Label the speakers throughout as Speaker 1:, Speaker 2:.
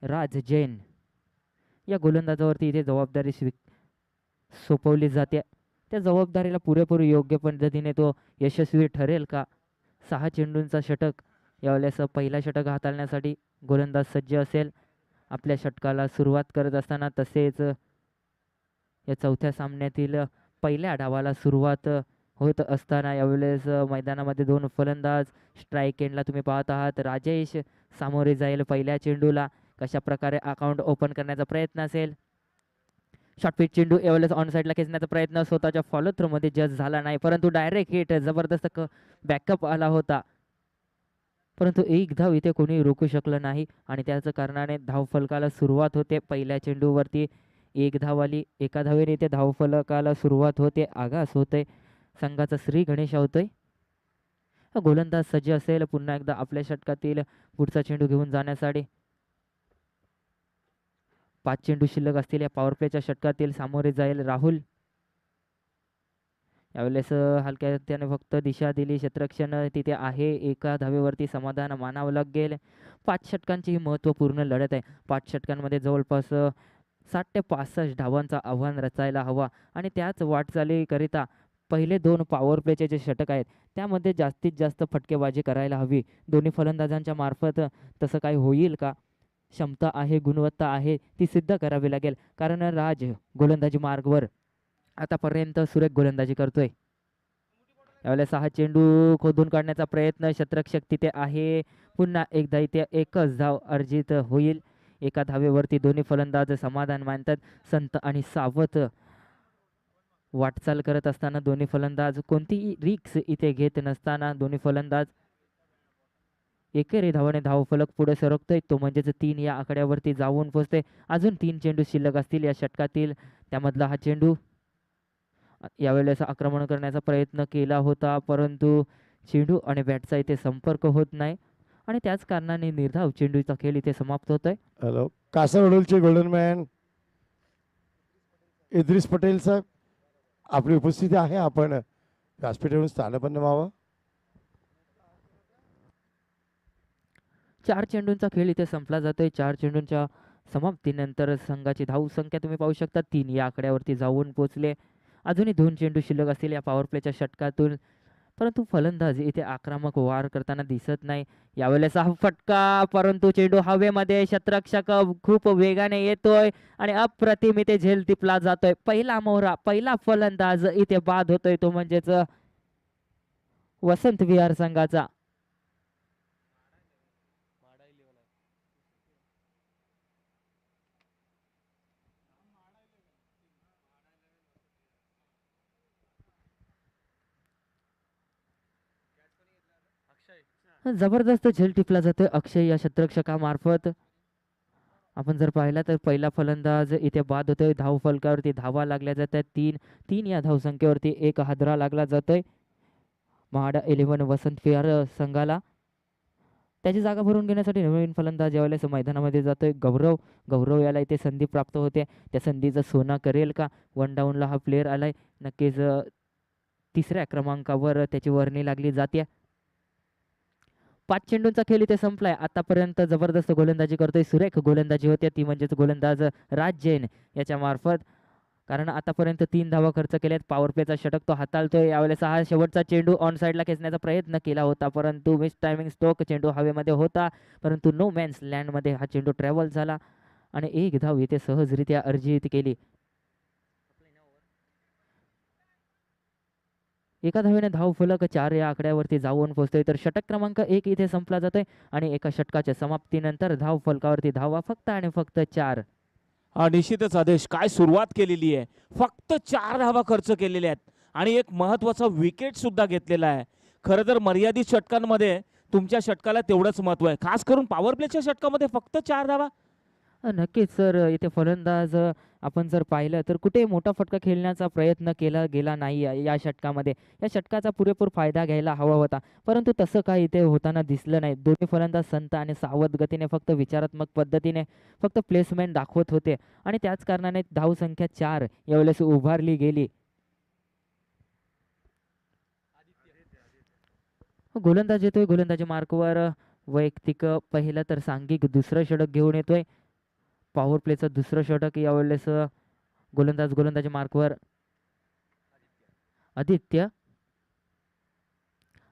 Speaker 1: राज जैन या गोलंदाजावरती इथे जबाबदारी सोपवली जाते. त्या जबाबदारीला पुरेपूर योग्य पद्धतीने तो यशस्वी ठरेल का? 6 चेंडूंचा षटक यावेळेस पहिला षटक हाताळण्यासाठी गोलंदाज सज्ज असेल. आपल्या षटकाला सुरुवात करत असताना तसेच या चौथ्या सामन्यातील पहिल्या डावाला सुरुवात होत असताना यावेळेस मैदानामध्ये दोन फलंदाज स्ट्राईक एंडला तुम्ही पाहत आहात. राजेश सामोरे जाईल पहिल्या चेंडूला. कशा प्रकारे अकाउंट ओपन करण्याचा प्रयत्न असेल. शॉर्टपिच चेंडू यावेळेस ऑन साईडला खेचण्याचा प्रयत्न स्वतःच्या फॉलो थ्रो मध्ये जज झाला नाही, परंतु डायरेक्ट हिट जबरदस्त बॅकअप आला होता, परंतु एक धाव इथे कोणी रोखू शकलं नाही आणि त्याच कारणाने धावफलकाला सुरुवात होते. पहिल्या चेंडूवरती एक धाव आली. एका धावेने इथे धावफलकाला सुरुवात होते. आघास होते संघाचा श्री गणेश होतोय. गोलंदाज सज्ज असेल पुन्हा एकदा आपल्या षटकातील पुढचा चेंडू घेऊन जाण्यासाठी. 5 चेंडू शिल्लक असतील या पॉवर प्लेच्या षटकातील. सामोरे जाईल राहुल. यावेळेस हलक्या त्याने फक्त दिशा दिली. क्षेत्ररक्षण तिथे आहे. एका धावेवरती समाधान मानावं लागेल. 5 षटकांची ही महत्त्वपूर्ण लढत आहे. 5 षटकांमध्ये जवळपास 60 ते 65 धावांचा आव्हान रचायला हवा आणि त्याच वाटचालीकरिता पहिले 2 पॉवर प्लेचे जे षटक आहेत त्यामध्ये जास्तीत जास्त फटकेबाजी करायला हवी. दोन्ही फलंदाजांच्या मार्फत तसं काही होईल का? क्षमता आहे, गुणवत्ता आहे, ती सिद्ध करावी लागेल. कारण राज गोलंदाजी मार्गवर आतापर्यंत सुरेख गोलंदाजी करतोय. यावेळेस 6 चेंडू खोदून काढण्याचा प्रयत्न. क्षेत्ररक्षक तिथे आहे. पुन्हा एकदा इथे एकच धाव अर्जित होईल. एका धावेवरती दोन्ही फलंदाज समाधान मानतात. संत आणि सावध वाटचाल करत असताना दोन्ही फलंदाज कोणतीही रिक्स इथे घेत नसताना दोन्ही फलंदाज एकेरी धावाने धावफलक पुढे सरकतोय. तो म्हणजेच 3 या आकड्यावरती जाऊन पोहोचते. अजून 3 चेंडू शिल्लक असतील या षटकातील. त्यामधला हा चेंडू यावेळेस आक्रमण करण्याचा प्रयत्न केला होता, परंतु चेंडू आणि बॅटचा इथे संपर्क होत नाही आणि त्याच कारणाने निर्धाव चेंडूचा खेळ इथे समाप्त होतोय.
Speaker 2: हॅलो, कासारवडोलचे गोल्डन मॅन इद्रिस पटेल साहेब, आपली उपस्थिती आहे. आपण व्यासपीठावरून स्थानपन्न व्हावं.
Speaker 1: 4 चेंडूंचा खेळ इथे संपला जातोय. 4 चेंडूंच्या समाप्तीनंतर संघाची धाव संख्या तुम्ही पाहू शकता 3 या आकड्यावरती जाऊन पोहोचले. अजूनही 2 चेंडू शिल्लक असतील या पॉवर प्लेच्या षटकातून, परंतु फलंदाज इथे आक्रमक वार करताना दिसत नाही. यावेळेस हा फटका, परंतु चेंडू हवेमध्ये. क्षेत्ररक्षक खूप वेगाने येतोय आणि अप्रतिम इथे झेल टिपला जातोय. पहिला मोहरा, पहिला फलंदाज इथे बाद होतोय, तो म्हणजेच वसंत विहार संघाचा. जबरदस्त झेल टिपला जातोय अक्षय या क्षेत्ररक्षकामार्फत. आपण जर पाहिला तर पहिला फलंदाज इथे बाद होतोय. धाव फलकावरती धावा लागल्या जातात 3 या धावसंख्येवरती एक हादरा लागला जातोय म्हाडा 11 वसंत विहार संघाला. त्याची जागा भरून घेण्यासाठी नवीन फलंदाज यावेळेस मैदानामध्ये जातोय गौरव याला इथे संधी प्राप्त होते. त्या संधीचा सोना करेल का? 1 डाऊनला हा प्लेअर आलाय. नक्कीच 3ऱ्या क्रमांकावर त्याची वर्णी लागली जाते. 5 चेंडूंचा खेळ इथे संपलाय. आतापर्यंत जबरदस्त गोलंदाजी करतोय, सुरेख गोलंदाजी होते ती म्हणजेच गोलंदाज राज जैन याच्या मार्फत. कारण आतापर्यंत 3 धावा खर्च केल्यात. पॉवर प्लेचा षटक तो हाताळतोय. यावेळेस हा शेवटचा चेंडू ऑन साईडला खेचण्याचा प्रयत्न केला होता, परंतु मिस टायमिंग स्ट्रोक. चेंडू हवेमध्ये होता, परंतु नो मॅन्स लँडमध्ये हा चेंडू ट्रॅव्हल झाला आणि एक धाव इथे सहजरित्या अर्जित केली. एका धावेने धाव फलक 4 या आकड्यावरती जाऊन पोहोचतोय. तर षटक क्रमांक 1 इथे संपला जातोय आणि एका षटकाच्या समाप्तीनंतर धाव फलकावरती धावा फक्त आणि फक्त 4.
Speaker 3: हा निश्चितच आदेश, काय सुरुवात केलेली आहे. फक्त 4 धावा खर्च केलेल्या आहेत आणि एक महत्त्वाचा विकेट सुद्धा घेतलेला आहे. खरं तर मर्यादित षटकांमध्ये तुमच्या षटकाला तेवढंच महत्त्व आहे, खास करून पॉवर प्लेच्या षटकामध्ये फक्त 4 धावा.
Speaker 1: नक्कीच सर, इथे फलंदाज आपण जर पाहिलं तर कुठे मोठा फटका खेळण्याचा प्रयत्न केला गेला नाही या षटकामध्ये. या षटकाचा पुरेपूर फायदा घ्यायला हवा होता, परंतु तसं काही इथे होताना दिसलं नाही. दोन्ही फलंदाज संत आणि सावध गतीने फक्त विचारात्मक पद्धतीने फक्त प्लेसमेंट दाखवत होते आणि त्याच कारणाने धावसंख्या 4 यावेळेस उभारली गेली. गोलंदाज येतोय गोलंदाजी मार्कवर. वैयक्तिक पहिलं तर सांघिक दुसरं षटक घेऊन येतोय. पॉवर प्लेचं दुसरं षटक यावेळेस गोलंदाजी मार्कवर आदित्य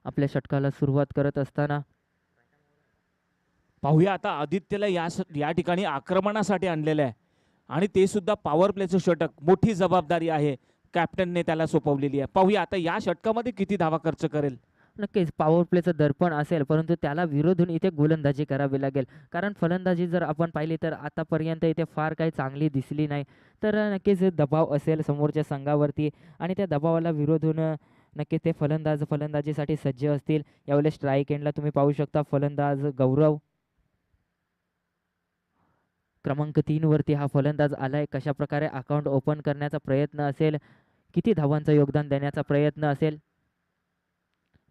Speaker 1: आपल्या षटकाला सुरुवात करत असताना
Speaker 3: पाहूया आता आदित्यला या ठिकाणी आक्रमणासाठी आणलेलं आहे आणि ते सुद्धा पॉवर प्लेचं षटक. मोठी जबाबदारी आहे कॅप्टनने त्याला सोपवलेली आहे. पाहूया आता या षटकामध्ये किती धावा खर्च करेल.
Speaker 1: नक्कीच पॉवर प्लेचं दर्पण असेल, परंतु त्याला विरोधून इथे गोलंदाजी करावी लागेल. कारण फलंदाजी जर आपण पाहिली तर आतापर्यंत इथे फार काही चांगली दिसली नाही. तर नक्कीच दबाव असेल समोरच्या संघावरती आणि त्या दबावाला विरोधून नक्कीच ते फलंदाजीसाठी सज्ज असतील. यावेळेस स्ट्राईक एंडला तुम्ही पाहू शकता फलंदाज गौरव क्रमांक 3 वरती हा फलंदाज आलाय. कशा प्रकारे अकाउंट ओपन करण्याचा प्रयत्न असेल, किती धावांचं योगदान देण्याचा प्रयत्न असेल.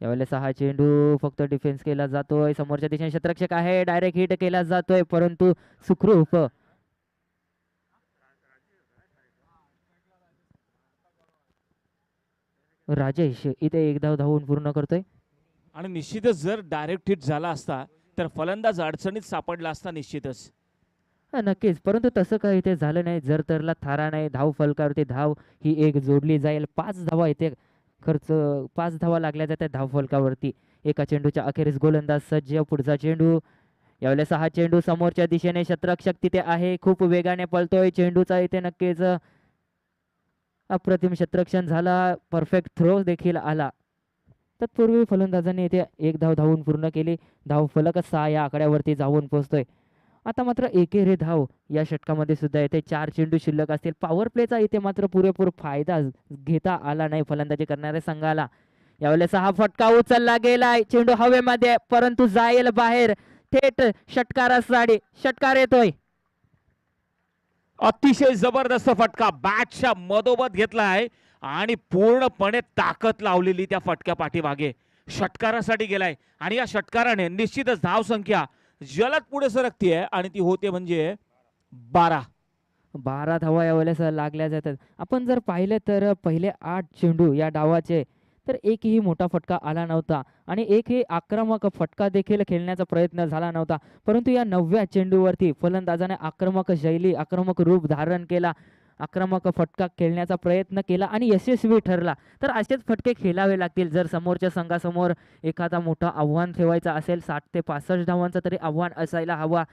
Speaker 1: यावेळेस हा चेंडू फक्त डिफेन्स केला जातोय. समोरच्या दिशेने क्षेत्ररक्षक आहे, डायरेक्ट हिट केला जातोय, परंतु सुखरूप राजेश इथे एक धाव धावून पूर्ण करतोय.
Speaker 3: आणि निश्चितच जर डायरेक्ट हिट झाला असता तर फलंदाज अडचणीत सापडला असता निश्चितच.
Speaker 1: नक्कीच, परंतु तसं काही इथे झालं नाही. जर तरला थारा नाही. धाव फलकावरती धाव ही एक जोडली जाईल. 5 धावा इथे खर्च 5 धावा लागल्या जातात धाव फलकावरती. एका चेंडूच्या अखेरीस गोलंदाज सज्ज. पुढचा चेंडू यावेळेस हा चेंडू समोरच्या दिशेने क्षेत्ररक्षक तिथे आहे, खूप वेगाने पळतोय. चेंडूचा इथे नक्कीच अप्रतिम क्षेत्ररक्षण झाला. परफेक्ट थ्रो देखील आला. तत्पूर्वी फलंदाजांनी इथे एक धाव धावून पूर्ण केली. धाव फलक 6 या आकड्यावरती जाऊन पोहोचतोय. आता मात्र एकेरी धाव या षटकामध्ये सुद्धा येथे 4 चेंडू शिल्लक असतील. पॉवर प्लेचा इथे मात्र पुरेपूर फायदा घेता आला नाही फलंदाजी करणाऱ्या संघाला. यावेळेस हा फटका उचलला गेलाय. चेंडू हवेमध्ये परंतु जाईल बाहेर. थेट षटकार येतोय.
Speaker 3: अतिशय जबरदस्त फटका बॅटच्या मधोमध घेतला आहे आणि पूर्णपणे ताकद लावलेली त्या फटक्या पाठीमागे षटकारासाठी गेलाय. आणि या षटकाराने निश्चितच धाव संख्या जलद पुढे सरकतीये आणि ती होते म्हणजे
Speaker 1: 12 धावा यावेळेस लागल्या जातात. आपण जर पाहिलं तर पहिले 8 चेंडू या डावाचे तर एकही मोठा फटका आला नव्हता आणि एकही आक्रमक फटका देखील खेळण्याचा प्रयत्न झाला नव्हता. परंतु या 9व्या चेंडूवरती फलंदाजाने आक्रमक शैली, आक्रमक रूप धारण केला, आक्रमक फटका खेळण्याचा प्रयत्न केला आणि यशस्वी ठरला. तर असेच फटके खेळावे लागतील जर समोरच्या संघासमोर एखादा मोठा आव्हान ठेवायचा असेल. 60 ते 65 धावांचं तरी आव्हान असायला हवा.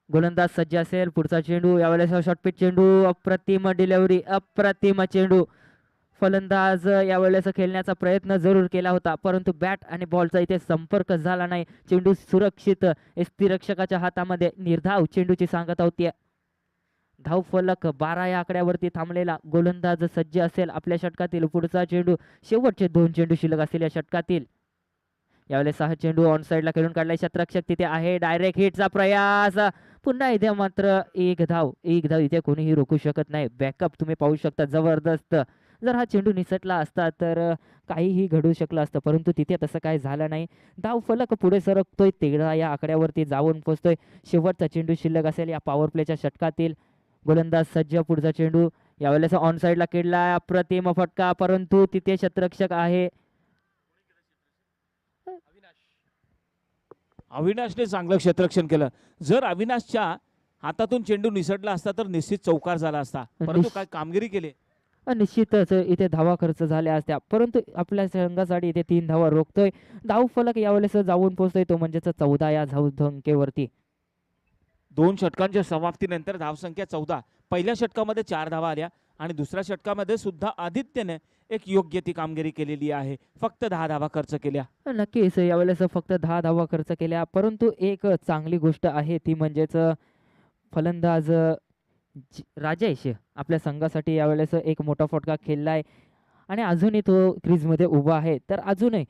Speaker 1: गोलंदाज सज्ज असेल. पुढचा चेंडू यावेळेस शॉर्टपिच चेंडू, अप्रतिम डिलिव्हरी, अप्रतिम चेंडू. फलंदाज यावेळेस खेळण्याचा प्रयत्न जरूर केला होता, परंतु बॅट आणि बॉलचा इथे संपर्क झाला नाही. चेंडू सुरक्षित यष्टिरक्षकाच्या हातामध्ये. निर्धाव चेंडूची सांगता होती. धाव फलक 12 या आकड्यावरती थांबलेला. गोलंदाज सज्ज असेल आपल्या षटकातील. पुढचा चेंडू, शेवटचे 2 चेंडू शिल्लक असतील या षटकातील. यावेळेस 6 चेंडू ऑन साईडला खेळून काढलाय. क्षेत्ररक्षक तिथे आहे. डायरेक्ट हिटचा प्रयास. पुन्हा इथे मात्र एक धाव इथे कोणीही रोखू शकत नाही. बॅकअप तुम्ही पाहू शकता जबरदस्त. जर हा चेंडू निसटला असता तर काहीही घडू शकलं असतं, परंतु तिथे तसं काय झालं नाही. धाव फलक पुढे सरकतोय. 13 या आकड्यावरती जाऊन पोहोचतोय. शेवटचा चेंडू शिल्लक असेल या पॉवर प्लेच्या षटकातील. गोलंदाज सज्ज. पुढचा चेंडू यावेळेस ऑन साईडला खेळला. अप्रतिम फटका, परंतु तिथे क्षेत्ररक्षक आहे.
Speaker 3: अविनाशने चांगलं क्षेत्ररक्षण केलं. जर अविनाशच्या हातातून चेंडू निसटला असता तर निश्चित चौकार झाला असता, परंतु काय कामगिरी केली.
Speaker 1: निश्चितच इथे धावा खर्च झाल्या असत्या, परंतु आपल्या संघासाठी इथे 3 धावा रोखतोय. धाव फलक यावेळेस जाऊन पोहोचतोय तो म्हणजेच 14 या धावसंख्येवरती.
Speaker 3: 2 षटकांच्या समाप्तीनंतर धावसंख्या 14. पहिल्या षटकामध्ये 4 धावा आल्या आणि दुसऱ्या षटकामध्ये सुद्धा आदित्यने एक योग्य ती कामगिरी केलेली आहे. फक्त 10 धावा खर्च केल्या.
Speaker 1: नक्कीच यावेळेस फक्त 10 धावा खर्च केल्या, परंतु एक चांगली गोष्ट आहे ती म्हणजेच फलंदाज राजेश आपल्या संघासाठी यावेळेस एक मोठा फटका खेळलाय आणि अजूनही तो क्रीजमध्ये उभा आहे. तर अजूनही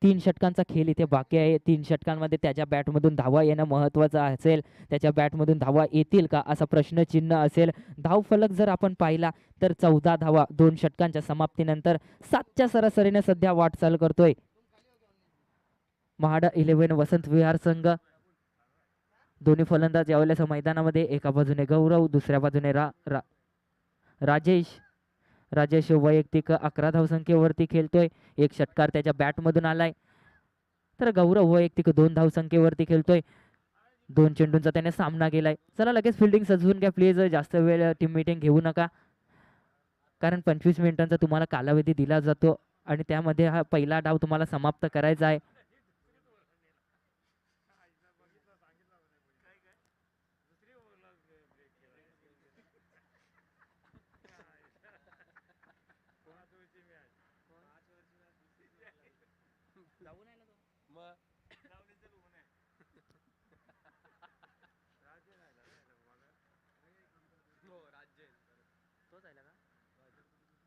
Speaker 1: 3 षटकांचा खेळ इथे बाकी आहे. 3 षटकांमध्ये त्याच्या बॅटमधून धावा येणं महत्त्वाचं असेल. त्याच्या बॅटमधून धावा येतील का असा प्रश्नचिन्ह असेल. धाव फलक जर आपण पाहिला तर 14 धावा 2 षटकांच्या समाप्तीनंतर 7च्या सरासरीने सध्या वाटचाल करतोय महाडा 11 वसंत विहार संघ. दोन्ही फलंदाज यावेळेस मैदानामध्ये. एका बाजूने गौरव, दुसऱ्या बाजूने राजेश वैयक्तिक 11 धावसंख्येवरती खेळतोय. 1 षटकार त्याच्या बॅटमधून आलाय. तर गौरव वैयक्तिक 2 धावसंख्येवरती खेळतोय. 2 चेंडूंचा त्याने सामना केलाय. चला लगेच फिल्डिंग सजवून घ्या प्लीज. जास्त वेळ टीम मीटिंग घेऊ नका, कारण 25 मिनिटांचा तुम्हाला कालावधी दिला जातो आणि त्यामध्ये हा पहिला डाव तुम्हाला समाप्त करायचा आहे.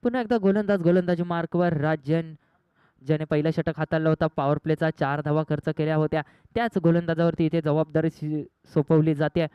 Speaker 1: पुन्हा एकदा गोलंदाजी मार्कवर राजन, ज्याने पहिला षटक हाताळला होता. पॉवर प्लेचा 4 धावा खर्च केल्या होत्या. त्याच गोलंदाजावरती इथे जबाबदारी सोपवली जाते.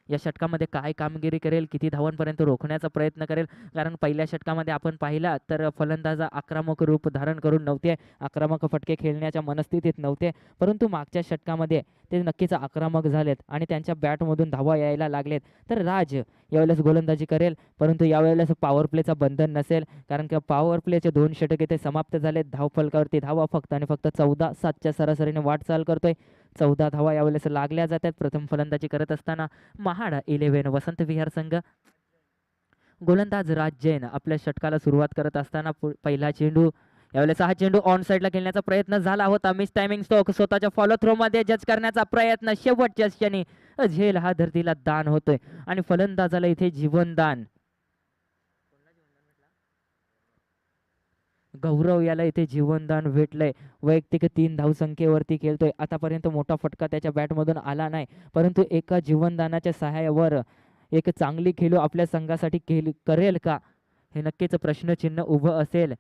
Speaker 1: या षटकामध्ये काय कामगिरी करेल, किती धावांपर्यंत रोखण्याचा प्रयत्न करेल, कारण पहिल्या षटकामध्ये आपण पाहिला तर फलंदाज आक्रमक रूप धारण करून नव्हते, आक्रमक फटके खेळण्याच्या मनस्थितीत नव्हते, परंतु मागच्या षटकामध्ये ते नक्कीच आक्रमक झालेत आणि त्यांच्या बॅटमधून धावा यायला लागलेत. तर राज यावेळेस गोलंदाजी करेल, परंतु यावेळेस पॉवर प्लेचा बंधन नसेल, कारण की पॉवर प्लेचे 2 षटक इथे समाप्त झालेत. धावफलकावरती धावा फक्त आणि फक्त 14-7च्या सरासरीने वाटचाल करतोय. 14 धावा यावेळेस लागल्या जातात. प्रथम फलंदाजी करत असताना महाड 11 वसंत विहार संघ. गोलंदाज राज जैन आपल्या षटकाला सुरुवात करत असताना पहिला चेंडू, यावेळेस हा चेंडू ऑन साईडला खेळण्याचा प्रयत्न झाला होता. मिस टायमिंग स्ट्रोक स्वतःच्या फॉलो थ्रो मध्ये जज करण्याचा प्रयत्न, शेवटच्या क्षणी झेल हा धरतीला दान होतोय आणि फलंदाजाला इथे जीवनदान. गौरव याला इथे जीवनदान भेटलंय. वैयक्तिक 3 धावसंख्येवरती खेळतोय. आतापर्यंत मोठा फटका त्याच्या बॅटमधून आला नाही, परंतु एका जीवनदानाच्या सहाय्यावर एक चांगली खेळू आपल्या संघासाठी करेल का, हे नक्कीच प्रश्नचिन्ह उभं असेल.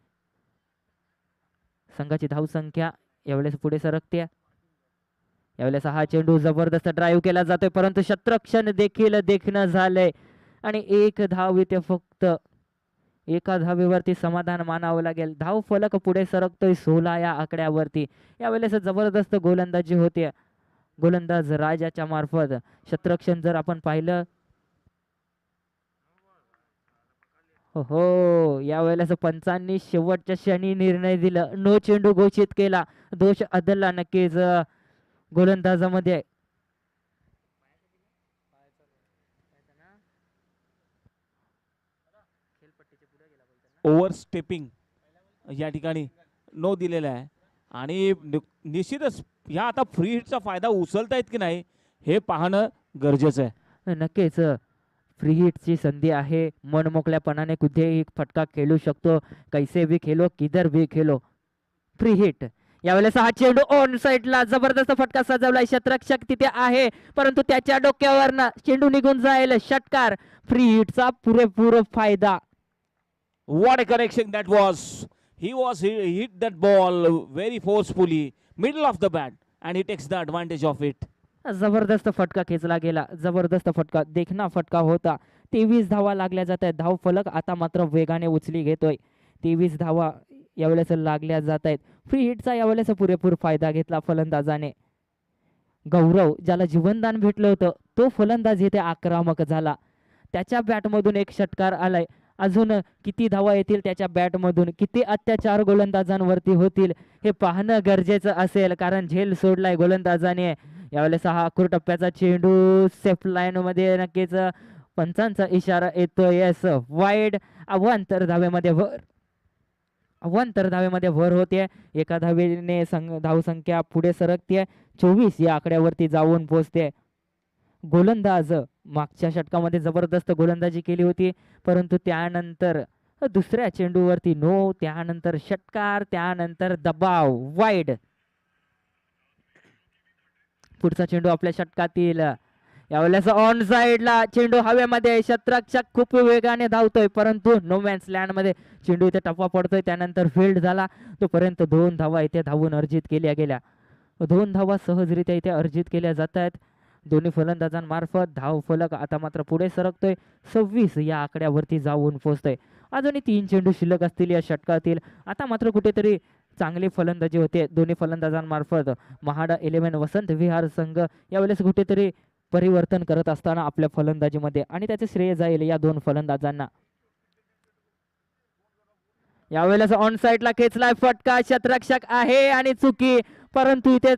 Speaker 1: संघाची धावसंख्या यावेळेस पुढे सरकते. यावेळेस हा चेंडू जबरदस्त ड्राईव्ह केला जातोय, परंतु शतरक्षण देखील देखणं झालंय आणि 1 धाव इथे फक्त. एका धावेवरती समाधान मानावं लागेल. धाव फलक पुढे सरकतोय 16 या आकड्यावरती. यावेळेस जबरदस्त गोलंदाजी होते गोलंदाज राजाच्या मार्फत. शतरक्षण जर आपण पाहिलं, हो यावेळेस पंचांनी शेवटच्या क्षणी निर्णय दिला, नो चेंडू घोषित केला. दोष आदलला नक्कीच गोलंदाजामध्ये.
Speaker 3: ओव्हर स्टेपिंग या ठिकाणी नो दिलेला आहे आणि निश्चितच ह्या आता फ्री हिटचा फायदा उचलतायत की नाही हे पाहणं गरजेचं आहे.
Speaker 1: नक्कीच फ्री हिटची संधी आहे. मनमोकल्यापणाने कुठेही फटका खेळू शकतो. कैसे भी खेलो, किधर भी खेलो. Free hit. यावेळेस हा चेंडू ऑन साईडला जबरदस्त फटका सजवलाय. शतरक्षक तिथे आहे, परंतु त्याच्या डोक्यावरनं चेंडू निघून जाईल. षटकार. फ्री हिटचा पुरेपूर फायदा.
Speaker 3: What a correction that was. He hit that ball very forcefully, middle of the bat, and he takes the advantage of it.
Speaker 1: जबरदस्त फटका खेचला गेला. जबरदस्त फटका, देखना फटका होता. 23 धावा लागल्या जात आहेत. धाव फलक आता मात्र वेगाने उचली घेतोय. 23 धावा यावेळेस लागल्या जात आहेत. फ्री हिटचा यावेळेस पुरेपूर फायदा घेतला फलंदाजाने. गौरव, ज्याला जीवनदान भेटलं होतं, तो फलंदाज इथे आक्रमक झाला. त्याच्या बॅटमधून एक षटकार आलाय. अजून किती धावा येतील त्याच्या बॅटमधून, किती अत्याचार गोलंदाजांवरती होतील हे पाहणं गरजेचं असेल, कारण झेल सोडलाय गोलंदाजाने. यावेळेस हा अखूर टप्प्याचा चेंडू सेफ लाईन मध्ये. नक्कीच पंचांचा इशारा येतो. Yes, wide. अवांतर धावेमध्ये भर. अवांतर धावेमध्ये भर होते. एका धावेने धावसंख्या पुढे सरकते. 24 या आकड्यावरती जाऊन पोहोचते. गोलंदाज मागच्या षटकामध्ये जबरदस्त गोलंदाजी केली होती, परंतु त्यानंतर दुसऱ्या चेंडूवरती नो, त्यानंतर षटकार, त्यानंतर दबाव, वाईड. पुढचा चेंडू आपल्या षटकातील. यावेळेस ऑन साइडला चेंडू हवेमध्ये. शतरक्षक खूप वेगाने धावतोय, परंतु नो मॅन्स लँड मध्ये चेंडू इथे टप्पा पडतोय. त्यानंतर फील्ड झाला. तोपर्यंत 2 धावा इथे धावून अर्जित केल्या गेल्या. 2 धावा सहजरित्या इथे अर्जित केल्या जात आहेत दोन्ही फलंदाजांमार्फत. धाव फलक आता मात्र पुढे सरकतोय. 26 या आकड्यावरती जाऊन पोहोचतोय. अजूनही 3 चेंडू शिल्लक असतील या षटकातील. आता मात्र कुठेतरी चांगली फलंदाजी होते दोन्ही फलंदाजांमार्फत. महाड 11 वसंत विहार संघ यावेळेस कुठेतरी परिवर्तन करत असताना आपल्या फलंदाजीमध्ये, आणि त्याचे श्रेय जाईल या 2 फलंदाजांना. यावेळेस ऑन साइडला खेचलाय फटका. शतरक्षक आहे आणि चुकी, परंतु इथे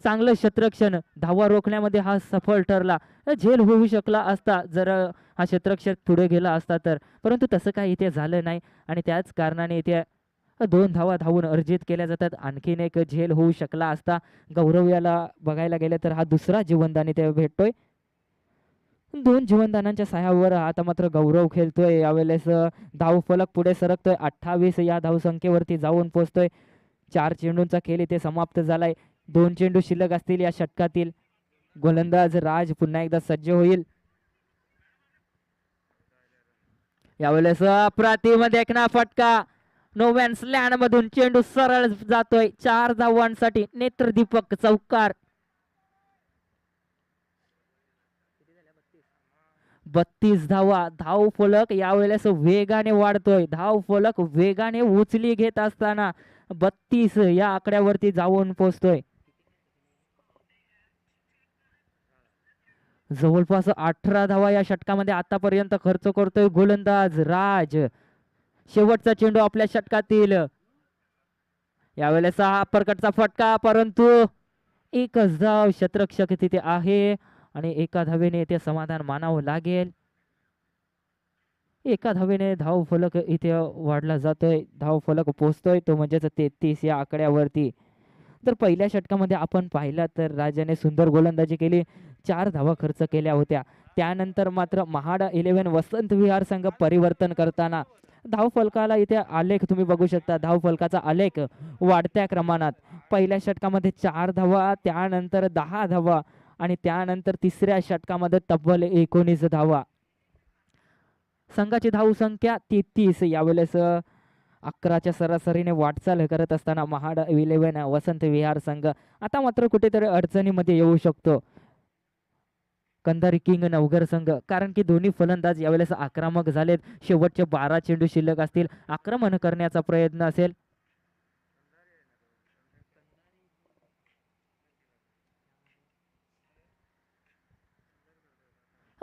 Speaker 1: चांगलं क्षेत्ररक्षण, धावा रोखण्यामध्ये हा सफल ठरला. झेल होऊ शकला असता जर हा क्षेत्ररक्षक पुढे गेला असता तर, परंतु तसं काही इथे झालं नाही आणि त्याच कारणाने इथे 2 धावा धावून अर्जित केल्या जातात. आणखीन एक झेल होऊ शकला असता. गौरव याला बघायला गेलं तर हा दुसरा जीवनदान इथे भेटतोय. 2 जीवनदानांच्या सहाय्यावर आता मात्र गौरव खेळतोय. यावेळेस धाव फलक पुढे सरकतोय. 28 या धावसंख्येवरती जाऊन पोहोचतोय. 4 चेंडूंचा खेळ इथे समाप्त झालाय. 2 चेंडू शिल्लक असतील या षटकातील. गोलंदाज राज पुन्हा एकदा सज्ज होईल. यावेळेस अप्रतिम देखना फटका. नो मॅन्स लँड मधून चेंडू सरळ जातोय 4 धावांसाठी. नेत्रदीपक चौकार. 32 धावा. धाव फलक यावेळेस वेगाने वाढतोय. धाव फलक वेगाने उचली घेत असताना 32 या आकड्यावरती जाऊन पोहोचतोय. जवळपास 18 धावा या षटकामध्ये आतापर्यंत खर्च करतोय गोलंदाज राज. शेवटचा चेंडू आपल्या षटकातील. यावेळेस हा परकटचा फटका, परंतु एकच धाव. क्षेत्ररक्षक तिथे आहे आणि एका धावेने इथे समाधान मानावं लागेल. एका धावेने धाव फलक इथे वाढला जातोय. धाव फलक पोहोचतोय तो म्हणजेच 33 या आकड्यावरती. तर पहिल्या षटकामध्ये आपण पाहिलं तर राजाने सुंदर गोलंदाजी केली. 4 धावा खर्च केल्या होत्या. त्यानंतर मात्र महाड 11 वसंत विहार संघ परिवर्तन करताना धाव फलकाला इथे आलेख तुम्ही बघू शकता. धाव फलकाचा आलेख वाढत्या क्रमानात. पहिल्या षटकामध्ये 4 धावा, त्यानंतर 10 धावा आणि त्यानंतर तिसऱ्या षटकामध्ये तब्बल 19 धावा. संघाची धाव संख्या 33. यावेळेस 11च्या सरासरीने वाटचाल करत असताना महाड 11 वसंत विहार संघ आता मात्र कुठेतरी अडचणीमध्ये येऊ शकतो. कंधारी किंग नवघर संघ, कारण की दोन्ही फलंदाज यावेळेस आक्रमक झालेत. शेवटचे 12 चेंडू शिल्लक असतील. आक्रमण करण्याचा प्रयत्न असेल.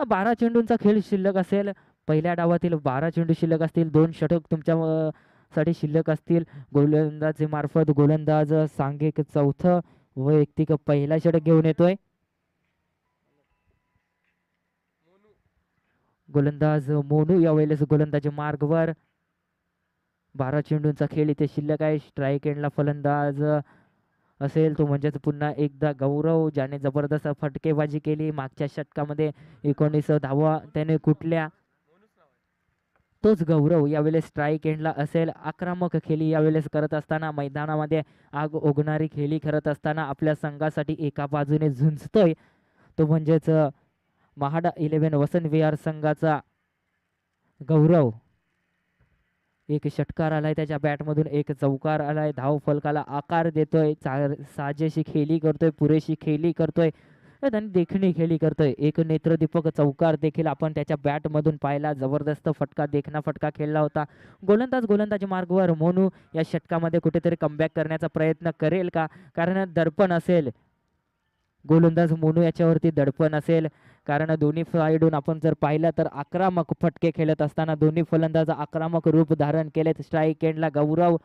Speaker 1: हा 12 चेंडूंचा खेळ शिल्लक असेल. पहिल्या डावातील 12 चेंडू शिल्लक असतील. 2 षटक तुमच्या साठी शिल्लक असतील. गोलंदाजी मार्फत गोलंदाज सांघिक चौथं, वैयक्तिक पहिला षटक घेऊन येतोय. गोलंदाज मोनू यावेळेस गोलंदाजी मार्गवर. 12 चेंडूंचा खेळ इथे शिल्लक आहे. स्ट्राईक एंडला फलंदाज असेल तो म्हणजेच पुन्हा एकदा गौरव, ज्याने जबरदस्त फटकेबाजी केली. मागच्या षटकामध्ये 19 धावा त्याने कुठल्या. तोच गौरव यावेळेस स्ट्राईक एंडला असेल. आक्रमक खेळी यावेळेस करत असताना, मैदानामध्ये आग ओघणारी खेळी करत असताना आपल्या संघासाठी एका बाजूने झुंजतोय तो म्हणजेच महाड 11 वसंत विहार संघाचा गौरव. एक षटकार आलाय त्याच्या बॅटमधून, एक चौकार आलाय. धाव फलकाला आकार देतोय. साजेशी खेळी करतोय, पुरेशी खेळी करतोय आणि देखणी खेळी करतोय. एक नेत्रदीपक चौकार देखील आपण त्याच्या बॅटमधून पाहिला. जबरदस्त फटका, देखणा फटका खेळला होता. गोलंदाजी मार्गवर मोनू या षटकामध्ये कुठेतरी कमबॅक करण्याचा प्रयत्न करेल का, कारण दडपण असेल. गोलंदाज मोनू याच्यावरती दडपण असेल, कारण दोन्ही साईडून आपण जर पाहिलं तर आक्रमक फटके खेळत असताना दोन्ही फलंदाज आक्रमक रूप धारण केलेत. स्ट्राईक एंडला गौरव.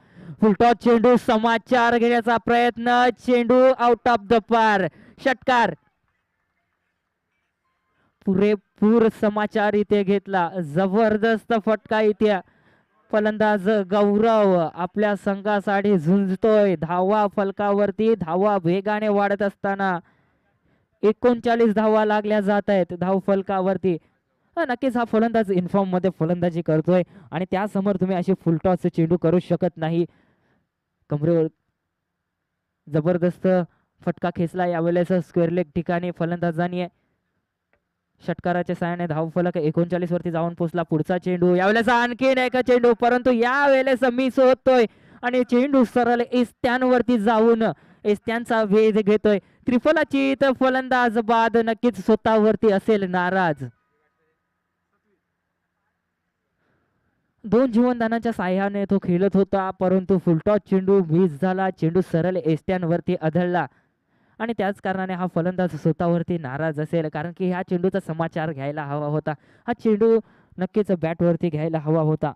Speaker 1: फुलटॉस चेंडू, समाचार घेण्याचा प्रयत्न. चेंडू आउट ऑफ द पार. षटकार. पुरेपूर समाचार इथे घेतला. जबरदस्त फटका इथे. फलंदाज गौरव आपल्या संघासाठी झुंजतोय. धावा फलकावरती धावा वेगाने वाढत असताना 39 धावा लागल्या जात आहेत धाव फलकावरती. नक्कीच हा फलंदाज इन्फॉर्म मध्ये फलंदाजी करतोय आणि त्यासमोर तुम्ही अशी फुलटॉस चेंडू करू शकत नाही. कमरेवर जबरदस्त फटका खेचला यावेळेस स्क्वेअर लेग ठिकाणी फलंदाजांनी. षटकाराच्या साहाय्याने धाव फलक 39 वरती जाऊन पोहोचला. पुढचा चेंडू, यावेळेस आणखीन एक चेंडू, परंतु यावेळेस मिस होतोय आणि चेंडू सरळ एस्त्यांवरती जाऊन एस्त्यांचा वेध घेतोय. त्रिफलाची तर फलंदाज बाद, नक्कीच स्वतःवरती असेल नाराज. 2 जीवनदानाच्या साह्याने तो खेळत होता, परंतु फुलटॉस चेंडू मिस झाला. चेंडू सरळ एस्त्यांवरती आदळला आणि त्याच कारणाने हा फलंदाज स्वतःवरती नाराज असेल, कारण की ह्या चेंडूचा समाचार घ्यायला हवा होता. हा चेंडू नक्कीच बॅटवरती घ्यायला हवा होता.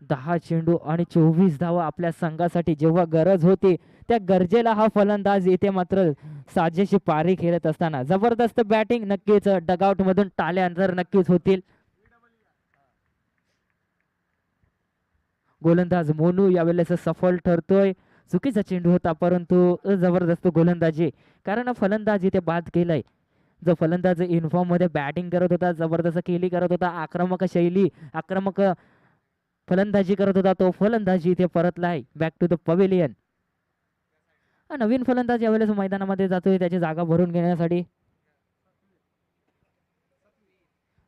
Speaker 1: 10 चेंडू आणि 24 धावा आपल्या संघासाठी जेव्हा गरज होती त्या गरजेला हा फलंदाज इथे मात्र साजेशी पारी खेळत असताना जबरदस्त बॅटिंग, नक्कीच डगआउट मधून टाळ्या तर नक्कीच होतील. गोलंदाज मोनू यावेळेस सफल ठरतोय. चुकीचा चेंडू होता परंतु जबरदस्त गोलंदाजी, कारण फलंदाज इथे बाद केलाय. जो फलंदाज इन्फॉर्म मध्ये बॅटिंग करत होता, जबरदस्त केली करत होता, आक्रमक शैली, आक्रमक फलंदाजी करत होता, तो फलंदाजी इथे परतलाय बॅक टू द पवेलियन. नवीन फलंदाज यावेळेस मैदानामध्ये जातोय त्याची जागा भरून घेण्यासाठी.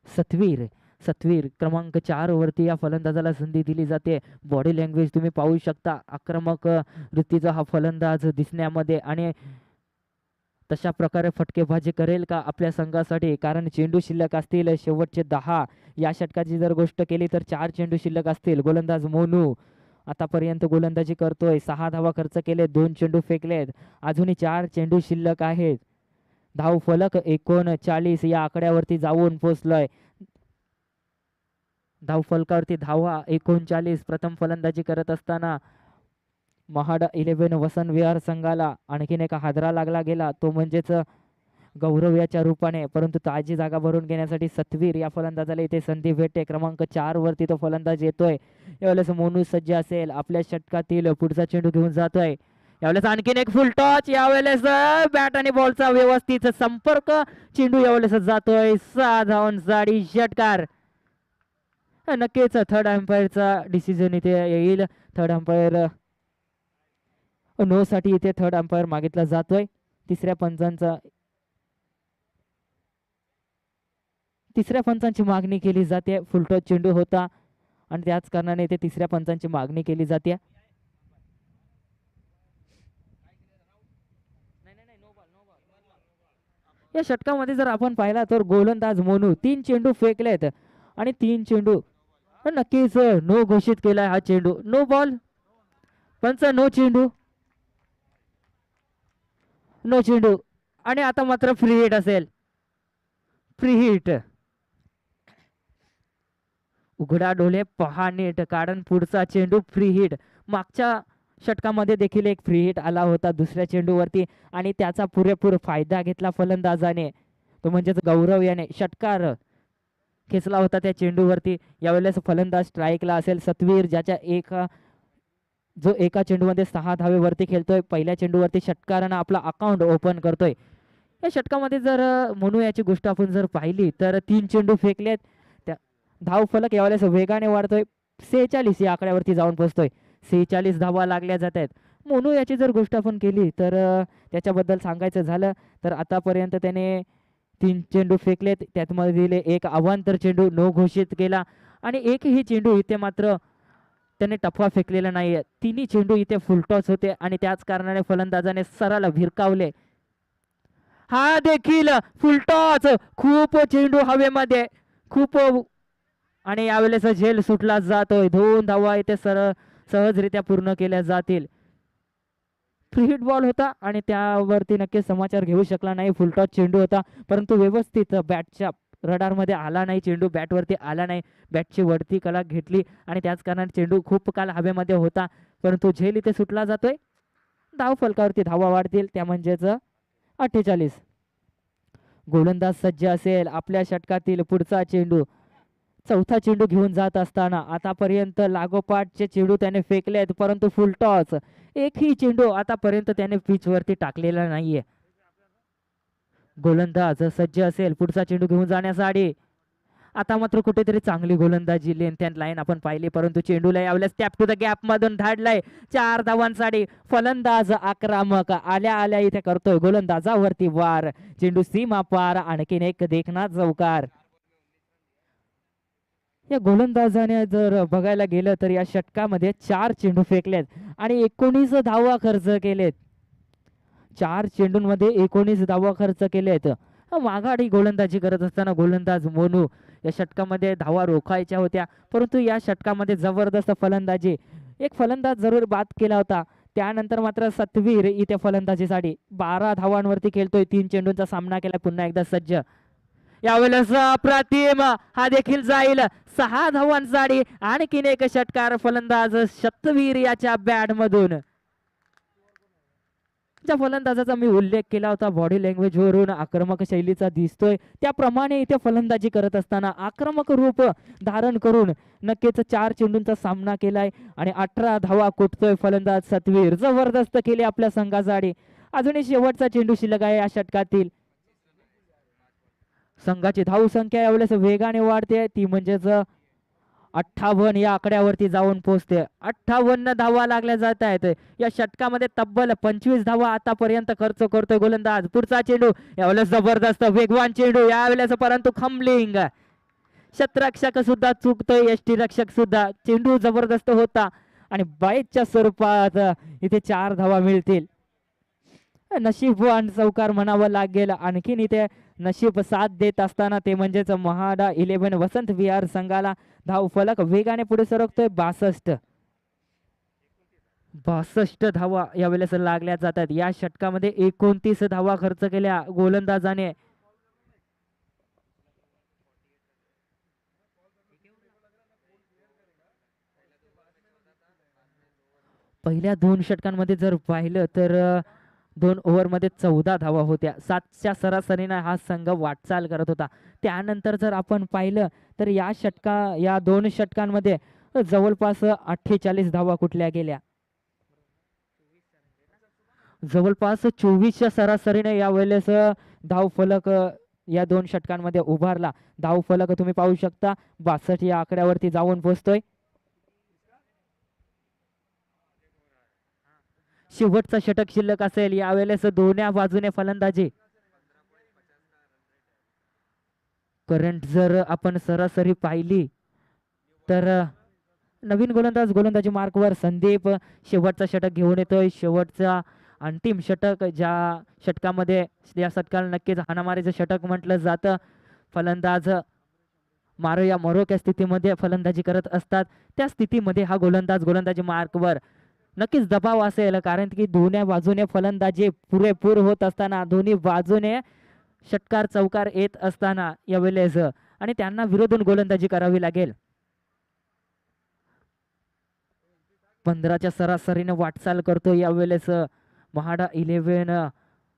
Speaker 1: सतवीर सतवीर क्रमांक 4 वरती या फलंदाजाला संधी दिली जाते. बॉडी लँग्वेज तुम्ही पाहू शकता, आक्रमक वृत्तीचा हा फलंदाज दिसण्यामध्ये, आणि तशा प्रकारे फटकेबाजी करेल का आपल्या संघासाठी, कारण चेंडू शिल्लक असतील शेवटचे 10. या षटकाची जर गोष्ट केली तर 4 चेंडू शिल्लक असतील. गोलंदाज मोनू आतापर्यंत गोलंदाजी करतोय, 6 धावा खर्च केले, 2 चेंडू फेकलेत, अजूनही 4 चेंडू शिल्लक आहेत. धाव फलक 39 या आकड्यावरती जाऊन पोहोचलोय. धाव फलकावरती धावा 39. प्रथम फलंदाजी करत असताना महाड 11 वसंत विहार संघाला आणखीन एक हादरा लागला गेला, तो म्हणजेच गौरव याच्या रूपाने, परंतु ताजी जागा भरून घेण्यासाठी सतवीर या फलंदाजाला इथे संधी भेटते. क्रमांक 4 वरती तो फलंदाज येतोय. यावेळेस मोनू सज्ज असेल, आपल्या षटकातील पुढचा चेंडू घेऊन जातोय. यावेळेस आणखीन एक फुल टॉच, यावेळेस बॅट आणि बॉलचा व्यवस्थित संपर्क, चेंडू यावेळेस जातोय 6 धावांसाठी षटकार. नक्कीच थर्ड अंपायरचा डिसिजन इथे येईल. थर्ड अंपायर नो साठी इथे थर्ड अंपायर मागितला जातोय. तिसऱ्या पंचांची मागणी केली जाते. फुलटॉस चेंडू होता आणि त्याच कारणाने इथे तिसऱ्या पंचांची मागणी केली जाते. या षटकामध्ये जर आपण पाहिला तर गोलंदाज मोनू 3 चेंडू फेकलेत आणि 3 चेंडू नक्कीच नो घोषित केलाय. हा चेंडू नो बॉल, पंच नो चेंडू, नो चेंडू, आणि आता मात्र फ्री हिट असेल. फ्री हिट, उघडा डोळे पहा नीट, कारण पुढचा चेंडू फ्री हिट. मागच्या षटकामध्ये देखील एक फ्री हिट आला होता दुसऱ्या चेंडूवरती आणि त्याचा पुरेपूर फायदा घेतला फलंदाजाने, तो म्हणजेच गौरव याने षटकार खेचला होता त्या चेंडूवरती. यावेळेस फलंदाज स्ट्राईकला असेल सतवीर, ज्याच्या जो एका चेंडूमध्ये 6 धावेवरती खेळतोय. पहिल्या चेंडूवरती षटकारानं आपला अकाउंट ओपन करतोय. या षटकामध्ये जर म्हणू याची गोष्ट आपण जर पाहिली तर 3 चेंडू फेकलेत. त्या धाव फलक यावेळेस वेगाने वाढतोय, 46 या आकड्यावरती जाऊन पोहोचतोय. 46 धावा लागल्या जात आहेत. मोनू याची जर गोष्ट आपण केली तर त्याच्याबद्दल सांगायचं झालं तर आतापर्यंत त्याने 3 चेंडू फेकलेत, त्यातमधील एक अवांतर चेंडू नो घोषित केला आणि एकही चेंडू इथे मात्र त्याने टप्पा फेकलेला नाहीये. 3 चेंडू इथे फुलटॉस होते आणि त्याच कारणाने फलंदाजाने सरळ भिरकावले. हा देखील फुलटॉस, खूप चेंडू हवेमध्ये, खूप, आणि यावेळेस झेल सुटला जातोय. 2 धावा इथे सहजरित्या पूर्ण केल्या जातील. फ्री हिट बॉल होता आणि त्यावरती नक्की समाचार घेऊ शकला नाही. फुलटॉस चेंडू होता परंतु व्यवस्थित बॅटच्या रडारमध्ये आला नाही, चेंडू बॅटवरती आला नाही. बॅटची वरती कला घेतली आणि त्याच कारणाने चेंडू खूप काल हवेमध्ये होता परंतु झेल इथे सुटला जातोय. धाव फलकावरती धावा वाढतील, त्या म्हणजेच 48. गोलंदाज सज्ज असेल, आपल्या षटकातील पुढचा चेंडू, चौथा चेंडू घेऊन जात असताना आतापर्यंत लागोपाठचे चेंडू त्याने फेकलेत परंतु फुलटॉस, एकही चेंडू आतापर्यंत त्याने पिच वरती टाकलेला नाहीये. गोलंदाज सज्ज असेल पुढचा चेंडू घेऊन जाण्यासाठी. आता मात्र कुठेतरी चांगली गोलंदाजी लेंथ अँड लाईन आपण पाहिली परंतु चेंडूला यावेळेस टॅप टू द गॅप मधून धाडलाय 4 धावांसाठी. फलंदाज आक्रमक आल्या आल्या इथे करतोय गोलंदाजावरती वार, चेंडू सीमा पार, आणखीन एक देखणा चौकार. या गोलंदाजाने जर बघायला गेलं तर या षटकामध्ये 4 चेंडू फेकलेत आणि 19 धावा खर्च केलेत. 4 चेंडूंमध्ये 19 धावा खर्च केलेत. माघाडी गोलंदाजी करत असताना गोलंदाज मोनू या षटकामध्ये धावा रोखायच्या होत्या परंतु या षटकामध्ये जबरदस्त फलंदाजी, एक फलंदाज जरूर बाद केला होता. त्यानंतर मात्र सतवीर इथे फलंदाजीसाठी 12 धावांवरती खेळतोय. 3 चेंडूंचा सामना केला. पुन्हा एकदा सज्ज, यावेळेस अप्रतिम हा देखील जाईल 6 धावांसाठी. आणखीन एक षटकार फलंदाज शतवीर याच्या बॅट मधून. ज्या फलंदाजाचा मी उल्लेख केला होता बॉडी लँग्वेज वरून आक्रमक शैलीचा दिसतोय त्याप्रमाणे इथे फलंदाजी करत असताना आक्रमक रूप धारण करून नक्कीच 4 चेंडूंचा सामना केलाय आणि 18 धावा कुटतोय फलंदाज सतवीर. जबरदस्त केली आपल्या संघासाठी. अजूनही शेवटचा चेंडू शिल्लक आहे या षटकातील. संघाची धावसंख्या यावेळेस वेगाने वाढते ती म्हणजेच 58 या आकड्यावरती जाऊन पोहोचते. 58 धावा लागल्या जात आहेत या षटकामध्ये. तब्बल 25 धावा आतापर्यंत खर्च करतोय गोलंदाज. पुढचा चेंडू यावेळेस जबरदस्त वेगवान चेंडू यावेळेस परंतु खंबलिंग. शतरक्षक सुद्धा चुकतोय यष्टी रक्षक सुद्धा. चेंडू जबरदस्त होता आणि बाईटच्या स्वरूपात इथे 4 धावा मिळतील. नशीबवान चौकार म्हणावं लागेल. आणखीन इथे नशीब साथ देत असताना ते म्हणजेच महाडा 11 वसंत विहार संघाला धाव फलक वेगाने पुढे सरकतोय. 62 धावा यावेळेस लागल्या जातात. या षटकामध्ये 29 धावा खर्च केल्या गोलंदाजाने. पहिल्या 2 षटकांमध्ये जर पाहिलं तर 2 ओव्हरमध्ये 14 धावा होत्या. 7च्या सरासरीने हा संघ वाटचाल करत होता. त्यानंतर जर आपण पाहिलं तर या 2 षटकांमध्ये जवळपास 48 धावा कुठल्या गेल्या. जवळपास 24च्या सरासरीने यावेळेस धाव फलक या 2 षटकांमध्ये उभारला. धाव फलक तुम्ही पाहू शकता 62 या आकड्यावरती जाऊन पोहोचतोय. शेवटचा षटक शिल्लक असेल यावेळेस दोन्ही बाजूने फलंदाजी. करंट जर आपण सरासरी पाहिली तर नवीन गोलंदाजी मार्कवर संदीप शेवटचा षटक घेऊन येतोय. शेवटचा अंतिम षटक ज्या षटकामध्ये या षटकाला नक्कीच हाणामारीचं षटक म्हटलं जातं. फलंदाज मारो या मरोक्या स्थितीमध्ये फलंदाजी करत असतात. त्या स्थितीमध्ये हा गोलंदाजी मार्कवर नक्कीच दबाव असेल कारण की दोन्ही बाजूने फलंदाजी पुरेपूर होत असताना दोन्ही बाजूने षटकार चौकार येत असताना यावेळेस आणि त्यांना विरोधून गोलंदाजी करावी लागेल. 15च्या सरासरीने वाटचाल करतो यावेळेस महाडा 11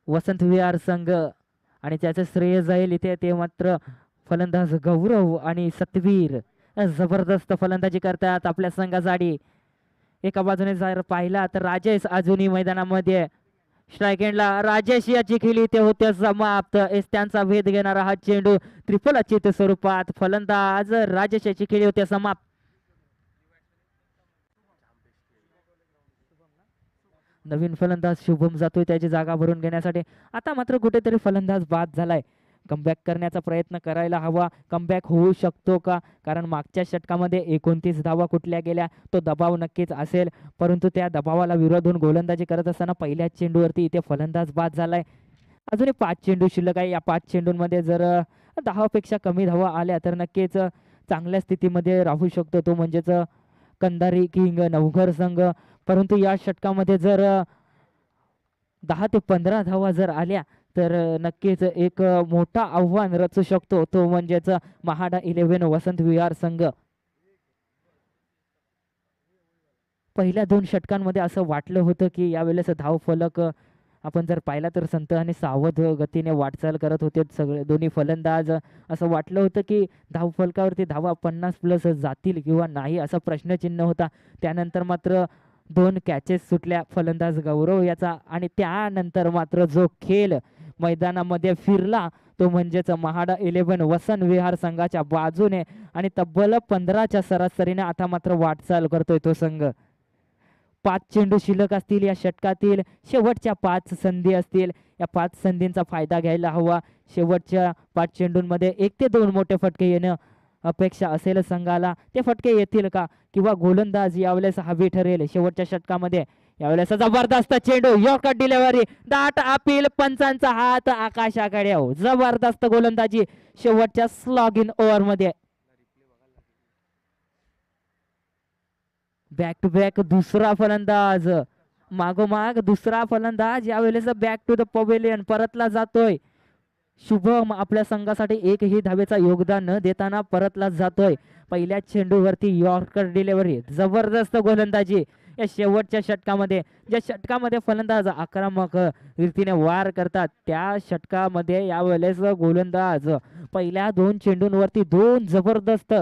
Speaker 1: वसंत विहार संघ आणि त्याचे श्रेय जाईल इथे ते मात्र फलंदाज गौरव आणि सतवीर जबरदस्त फलंदाजी करतात आपल्या संघासाठी. एका बाजूने जर पाहिला तर राजेश अजूनही मैदानामध्ये स्ट्राईक एंडला. राजेश याची खेळी ते होते समाप्त. त्यांचा भेद घेणारा हा चेंडू त्रिफल अचित स्वरूपात फलंदाज राजेश याची खेळी होते समाप्त. नवीन फलंदाज शुभम जातोय त्याची जागा भरून घेण्यासाठी. आता मात्र कुठेतरी फलंदाज बाद झालाय. कमबॅक करण्याचा प्रयत्न करायला हवा. कमबॅक होऊ शकतो का कारण मागच्या षटकामध्ये 29 धावा कुठल्या गेल्या. तो दबाव नक्कीच असेल परंतु त्या दबावाला विरोधून गोलंदाजी करत असताना पहिल्याच चेंडूवरती इथे फलंदाज बाद झालाय. अजूनही 5 चेंडू शिल्लक आहे. या 5 चेंडूंमध्ये जर 10 पेक्षा कमी धावा आल्या तर नक्कीच चांगल्या स्थितीमध्ये राहू शकतो तो म्हणजेच कंधारी किंग नवघर संघ. परंतु या षटकामध्ये जर 10 ते 15 धावा जर आल्या तर नक्कीच एक मोठा आव्हान रचू शकतो तो म्हणजेच महाडा 11 वसंत विहार संघ. पहिल्या 2 षटकांमध्ये असं वाटलं होतं की यावेळेस धाव फलक आपण जर पाहिला तर संत आणि सावध गतीने वाटचाल करत होते सगळे दोन्ही फलंदाज. असं वाटलं होतं की धाव फलकावरती धावा 50+ जातील किंवा नाही असा प्रश्नचिन्ह होता. त्यानंतर मात्र 2 कॅचेस सुटल्या फलंदाज गौरव याचा आणि त्यानंतर मात्र जो खेळ मैदानामध्ये फिरला तो म्हणजेच महाडा 11 वसंत विहार संघाच्या बाजूने आणि तब्बल 15च्या सरासरीने आता मात्र वाटचाल करतोय तो संघ. 5 चेंडू शिल्लक असतील या षटकातील. शेवटच्या 5 संधी असतील. या 5 संधींचा फायदा घ्यायला हवा. शेवटच्या 5 चेंडूंमध्ये 1 ते 2 मोठे फटके येणं अपेक्षा असेल संघाला. ते फटके येतील का किंवा गोलंदाज यावेळेस हवी ठरेल शेवटच्या षटकामध्ये. यावेळेस जबरदस्त चेंडू यॉर्कर डिलिव्हरी दाट अपील पंचांचा हात आकाशाकडे. जबरदस्त गोलंदाजी शेवटच्या स्लॉग इन ओव्हर मध्ये. बॅक टू बॅक दुसरा फलंदाज मागोमाग दुसरा फलंदाज यावेळेस बॅक टू द पवेलियन परतला जातोय. शुभम आपल्या संघासाठी एकही धावेचा योगदान न देताना परतला जातोय. पहिल्या चेंडूवरती यॉर्कर डिलिव्हरी, जबरदस्त गोलंदाजी या शेवटच्या षटकामध्ये. ज्या षटकामध्ये फलंदाज आक्रमक रीतीने वार करतात त्या षटकामध्ये यावेळेस गोलंदाज पहिल्या 2 चेंडूंवरती 2 जबरदस्त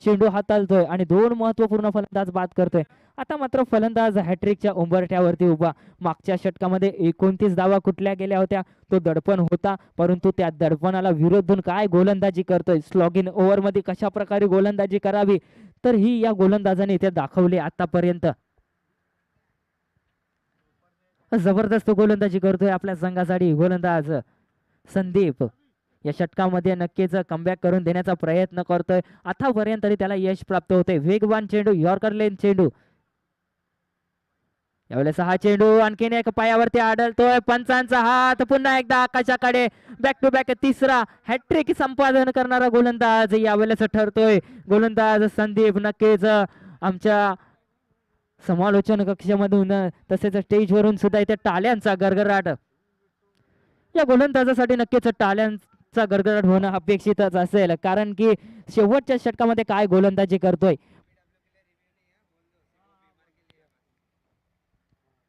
Speaker 1: चेंडू हाताळतोय आणि 2 महत्वपूर्ण फलंदाज बाद करतोय. आता मात्र फलंदाज हॅट्रिकच्या उंबरठ्यावरती उभा. मागच्या षटकामध्ये 29 धावा कुठल्या गेल्या होत्या, तो दडपण होता, परंतु त्या दडपणाला विरोध देऊन काय गोलंदाजी करतोय, स्लॉग इन ओव्हरमध्ये कशा प्रकारे गोलंदाजी करावी, तर ही या गोलंदाजाने इथे दाखवली आतापर्यंत. जबरदस्त गोलंदाजी करतोय आपल्या संघासाठी गोलंदाज संदीप. या षटकामध्ये नक्कीच कमबॅक करून देण्याचा प्रयत्न करतोय. आतापर्यंत तरी त्याला यश प्राप्त होते. वेगवान चेंडू, यॉर्कर लेन चेंडू. यावेळेस हा चेंडू आणखीन एक पायावरती आढळतोय. पंचांचा हात पुन्हा एकदा आकाशाकडे. बॅक टू बॅक तिसरा हॅट्रिक संपादन करणारा गोलंदाज यावेळेस ठरतोय गोलंदाज संदीप. नक्कीच आमच्या समालोचन कक्षामधून तसेच स्टेजवरून सुद्धा इथे टाळ्यांचा गरगराट या गोलंदाजासाठी नक्कीच टाळ्यांचा गरगराट होणं अपेक्षितच असेल, कारण की शेवटच्या षटकामध्ये काय गोलंदाजी करतोय.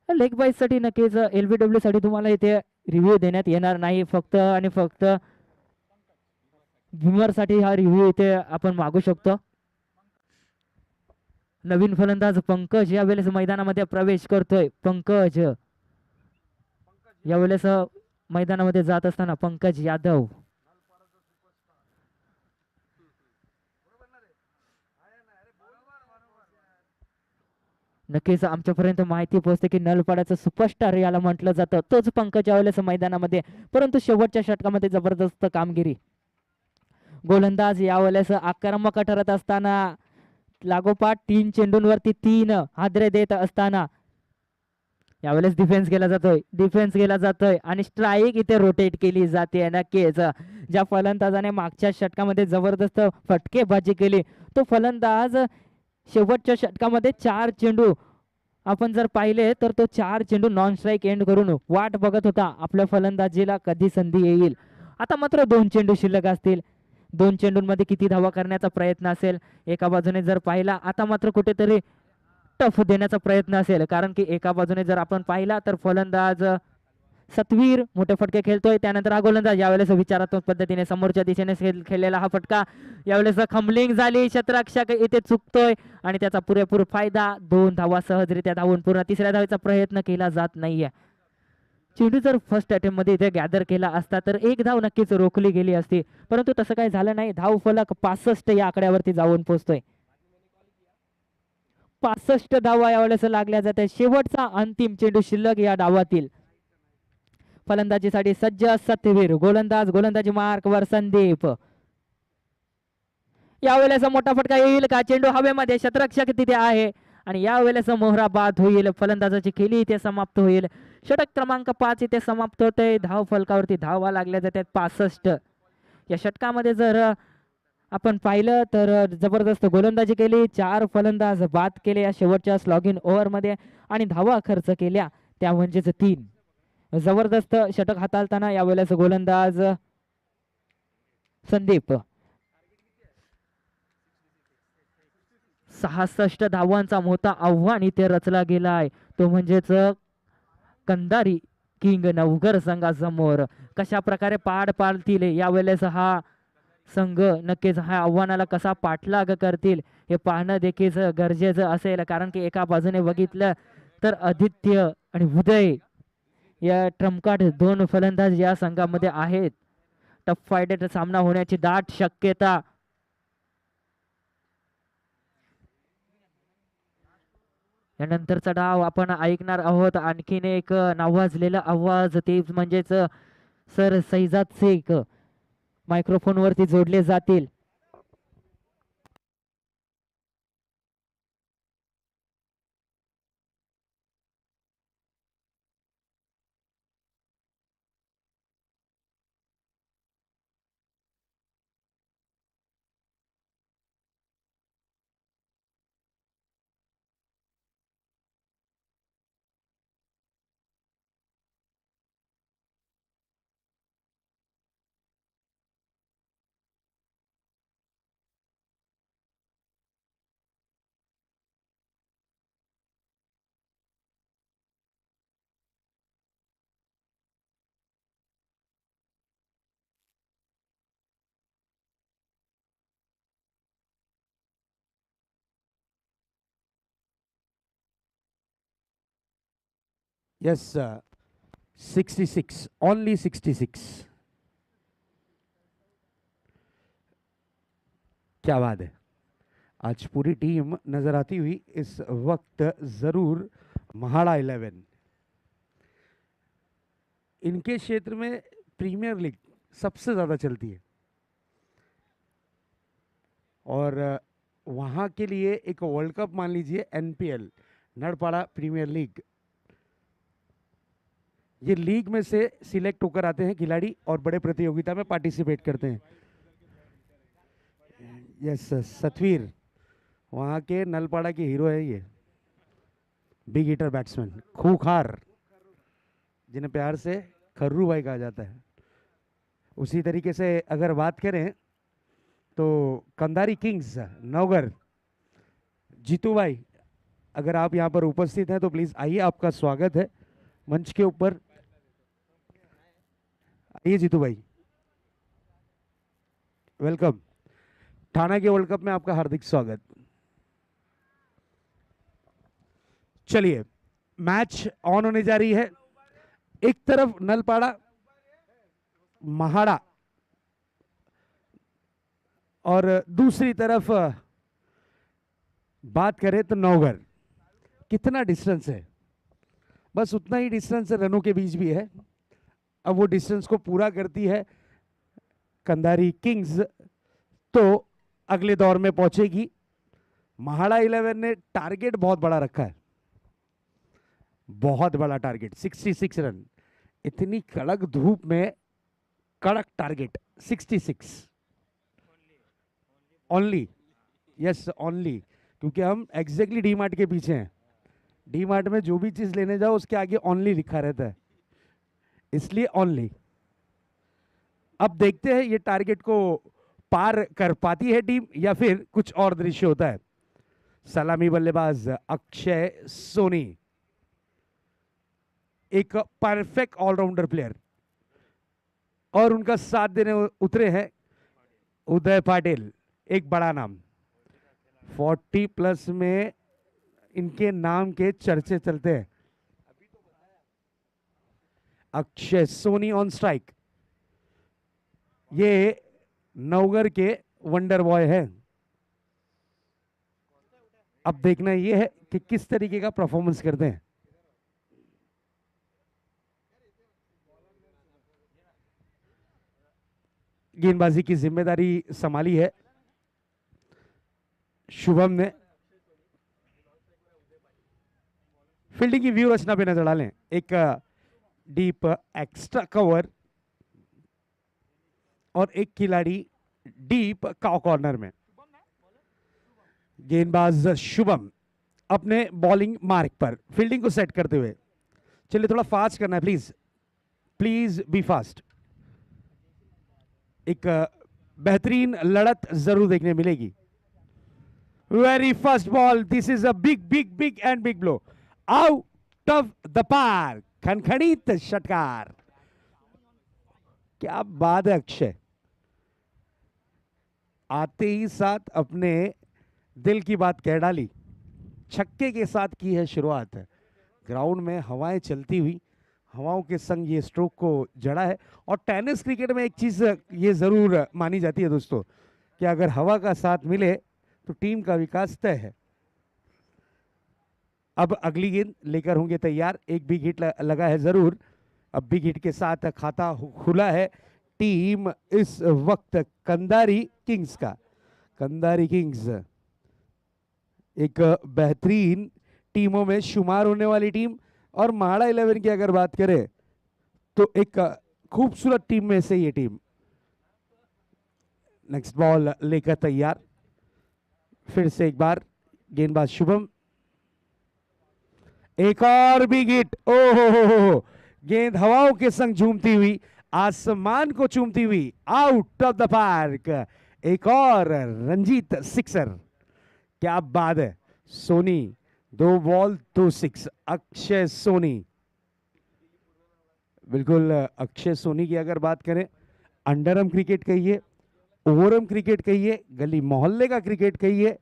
Speaker 1: लेग बाईस साठी नक्कीच LBW साठी तुम्हाला इथे रिव्ह्यू देण्यात येणार नाही. फक्त आणि फक्त विमर साठी हा रिव्ह्यू इथे आपण मागू शकतो. नवीन फलंदाज पंकज यावेळेस मैदानामध्ये प्रवेश करतोय. पंकज यावेळेस मैदानामध्ये जात असताना पंकज यादव. नक्कीच आमच्यापर्यंत माहिती पोहोचते की नलपाड्याचं सुपरस्टार याला म्हटलं जातं, तोच पंकज यावेळेस मैदानामध्ये. परंतु शेवटच्या षटकामध्ये जबरदस्त कामगिरी. गोलंदाज यावेळेस आक्रमक ठरत असताना लागोपाठ 3 चेंडूंवरती 3 हादरे देत असताना यावेळेस डिफेन्स केला जातोय आणि स्ट्राईक इथे रोटेट केली जाते. नक्कीच ज्या फलंदाजाने मागच्या षटकामध्ये जबरदस्त फटकेबाजी केली तो फलंदाज शेवटच्या षटकामध्ये 4 चेंडू आपण जर पाहिले तर तो 4 चेंडू नॉन स्ट्राईक एंड करून वाट बघत होता आपल्या फलंदाजीला कधी संधी येईल. आता मात्र 2 चेंडू शिल्लक असतील. 2 चेंडूंमध्ये किती धावा करण्याचा प्रयत्न असेल. एका बाजूने जर पाहिला आता मात्र कुठेतरी टफ देण्याचा प्रयत्न असेल, कारण की एका बाजूने जर आपण पाहिला तर फलंदाज सतवीर मोठे फटके खेळतोय. त्यानंतर हा गोलंदाज यावेळेस विचारात्मक पद्धतीने समोरच्या दिशेने खेळलेला हा फटका यावेळेस खमलिंग झाली. क्षेत्ररक्षक इथे चुकतोय आणि त्याचा पुरेपूर फायदा. 2 धावा सहजरित्या धावून पूर्ण तिसऱ्या धावेचा प्रयत्न केला जात नाहीये. चेंडू जर फर्स्ट अटेम्प्ट मध्ये इथे गॅदर केला असता तर 1 धाव नक्कीच रोखली गेली असती, परंतु तसं काही झालं नाही. धाव फलक 65 या आकड्यावरती जाऊन पोहोचतोय. 65 धावा यावेळेस लागल्या जाते. शेवटचा अंतिम चेंडू शिल्लक या डावातील. फलंदाजीसाठी सज्ज सत्यवीर. गोलंदाजी मार्क वर संदीप. यावेळेस मोठा फटका येईल का. चेंडू हवेमध्ये, क्षेत्ररक्षक तिथे आहे आणि यावेळेस मोहरा बाद होईल. फलंदाजाची खेळी इथे समाप्त होईल. षटक क्रमांक 5 इथे समाप्त होते. धाव फलकावरती धावा लागल्या जातात 65. या षटकामध्ये जर आपण पाहिलं तर जबरदस्त गोलंदाजी केली. 4 फलंदाज बाद केले या शेवटच्या स्लॉग इन ओव्हर मध्ये आणि धावा खर्च केल्या त्या म्हणजेच 3. जबरदस्त षटक हाताळताना यावेळेस गोलंदाज संदीप. 66 धावांचा मोठा आव्हान इथे रचला गेलाय, तो म्हणजेच कंधारी किंग नवघर संघासमोर. कशा प्रकारे पार पाडतील यावेळेस हा संघ, नक्कीच ह्या आव्हानाला कसा पाठलाग करतील हे पाहणं देखील गरजेचं असेल, कारण की एका बाजूने बघितलं तर आदित्य आणि उदय या ट्रम्पकार्ड 2 फलंदाज या संघामध्ये आहेत. टफ फाईट सामना होण्याची दाट शक्यता. यानंतरचा डाव आपण ऐकणार आहोत. आणखीन एक नावाजलेला आवाज, ते म्हणजेच सर सैजाद शेख मायक्रोफोन वरती जोडले जातील.
Speaker 2: Yes 66, only 66। क्या बात है, आज पूरी टीम नजर आती हुई इस वक्त जरूर। महाड़ा 11 इनके क्षेत्र में प्रीमियर लीग सबसे ज़्यादा चलती है और वहाँ के लिए एक वर्ल्ड कप मान लीजिए एनपीएल, नड़पाड़ा प्रीमियर लीग, ये लीग में से सिलेक्ट होकर आते हैं खिलाड़ी और बड़े प्रतियोगिता में पार्टिसिपेट करते हैं। यस सतवीर वहाँ के नलपाड़ा के हीरो है, ये बिग हिटर बैट्समैन, खूंखार, जिन्हें प्यार से खर्रू भाई कहा जाता है। उसी तरीके से अगर बात करें तो कंधारी किंग्स नवगर, जीतू भाई अगर आप यहाँ पर उपस्थित हैं तो प्लीज आइए, आपका स्वागत है मंच के ऊपर। आइए जीतू भाई, वेलकम। ठाणा के वर्ल्ड कप में आपका हार्दिक स्वागत। चलिए मैच ऑन होने जा रही है। एक तरफ नलपाड़ा महाड़ा और दूसरी तरफ बात करें तो नौगर। कितना डिस्टेंस है, बस उतना ही डिस्टेंस रनों के बीच भी है। अब वो डिस्टेंस को पूरा करती है कंधारी किंग्स तो अगले दौर में पहुंचेगी। महाड़ा 11 ने टारगेट बहुत बड़ा रखा है, बहुत बड़ा टारगेट 66 रन। इतनी कड़क धूप में कड़क टारगेट 66 ओनली। यस ओनली, क्योंकि हम एग्जैक्टली डी मार्ट के पीछे हैं। डी मार्ट में जो भी चीज लेने जाओ उसके आगे ओनली लिखा रहता है, इसलिए ओनली। अब देखते हैं ये टारगेट को पार कर पाती है टीम या फिर कुछ और दृश्य होता है। सलामी बल्लेबाज अक्षय सोनी, एक परफेक्ट ऑलराउंडर प्लेयर, और उनका साथ देने उतरे हैं उदय पाटिल, एक बड़ा नाम। 40+ में इनके नाम के चर्चे चलते हैं। अक्षय सोनी ऑन स्ट्राइक, ये नवगर के वंडर बॉय है। अब देखना ये है कि किस तरीके का परफॉर्मेंस करते हैं। गेंदबाजी की जिम्मेदारी संभाली है शुभम ने। फील्डिंग की व्यू रचना पे नजर डालें, एक डीप एक्स्ट्रा कवर और एक खिलाड़ी डीप काउ कॉर्नर में। गेंदबाज शुभम अपने बॉलिंग मार्क पर फील्डिंग को सेट करते हुए। चलिए थोड़ा फास्ट करना है प्लीज, प्लीज बी फास्ट। एक बेहतरीन लड़त जरूर देखने मिलेगी। Very first ball, this is a big big big and big blow, out of the park, खनखनीत षटकार। क्या बात है अक्षय, आते ही साथ अपने दिल की बात कह डाली, छक्के के साथ की है शुरुआत। ग्राउंड में हवाएं चलती हुई, हवाओं के संग ये स्ट्रोक को जड़ा है। और टेनिस क्रिकेट में एक चीज ये जरूर मानी जाती है दोस्तों, कि अगर हवा का साथ मिले तो टीम का विकास तय है। अब अगली गेंद लेकर होंगे तैयार, एक बिग हिट लगा है जरूर। अब बिग हिट के साथ खाता खुला है टीम इस वक्त कंधारी किंग्स का। कंधारी किंग्स एक बेहतरीन टीमों में शुमार होने वाली टीम, और महाड़ा 11 की अगर बात करें तो एक खूबसूरत टीम में से ये टीम। नेक्स्ट बॉल लेकर तैयार, फिर से एक बार गेंदबाज शुभम, एक और बिग हिट। ओहो, गेंद हवाओं के संग झूमती हुई, आसमान को चूमती हुई, आउट ऑफ द पार्क। एक और रंजीत सिक्सर, क्या बात है। सोनी 2 बॉल 2 6, अक्षय सोनी। बिल्कुल अक्षय सोनी की अगर बात करें, अंडरम क्रिकेट कहिए, ओवरम क्रिकेट कहिए, गली मोहल्ले का क्रिकेट कहिए,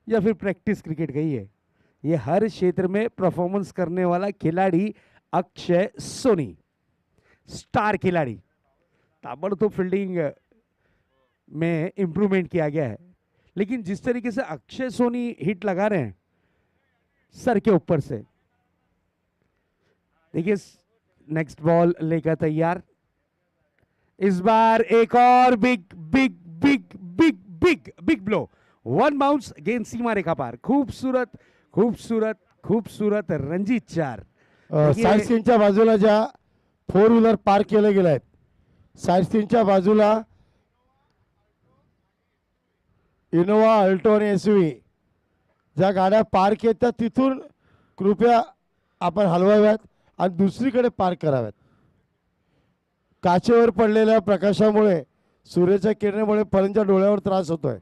Speaker 2: या फिर प्रैक्टिस क्रिकेट कहिए, ये हर क्षेत्र में परफॉर्मेंस करने वाला खिलाड़ी अक्षय सोनी, स्टार खिलाड़ी। ताबड़तोड़ फील्डिंग में इंप्रूवमेंट किया गया है, लेकिन जिस तरीके से अक्षय सोनी हिट लगा रहे हैं सर के ऊपर से, देखिए नेक्स्ट बॉल लेकर तैयार। इस बार एक और big big big big big big blow, one bounce, गेंद सीमा रेखा पार। खूबसूरत खूबसूरत खूबसूरत रंजीत चार।
Speaker 4: साईड स्क्रीनच्या बाजूला ज्या 4 व्हीलर पार्क केले गेले आहेत, साईड स्क्रीनच्या बाजूला इनोवा, अल्टो आणि एसयूव्ही ज्या गाड्या पार्क आहेत त्या तिथून कृपया आपण हलवाव्यात आणि दुसरीकडे पार्क कराव्यात. काचेवर पडलेल्या प्रकाशामुळे, सूर्याच्या किरणामुळे फलंदाजाच्या डोळ्यावर त्रास होतोय.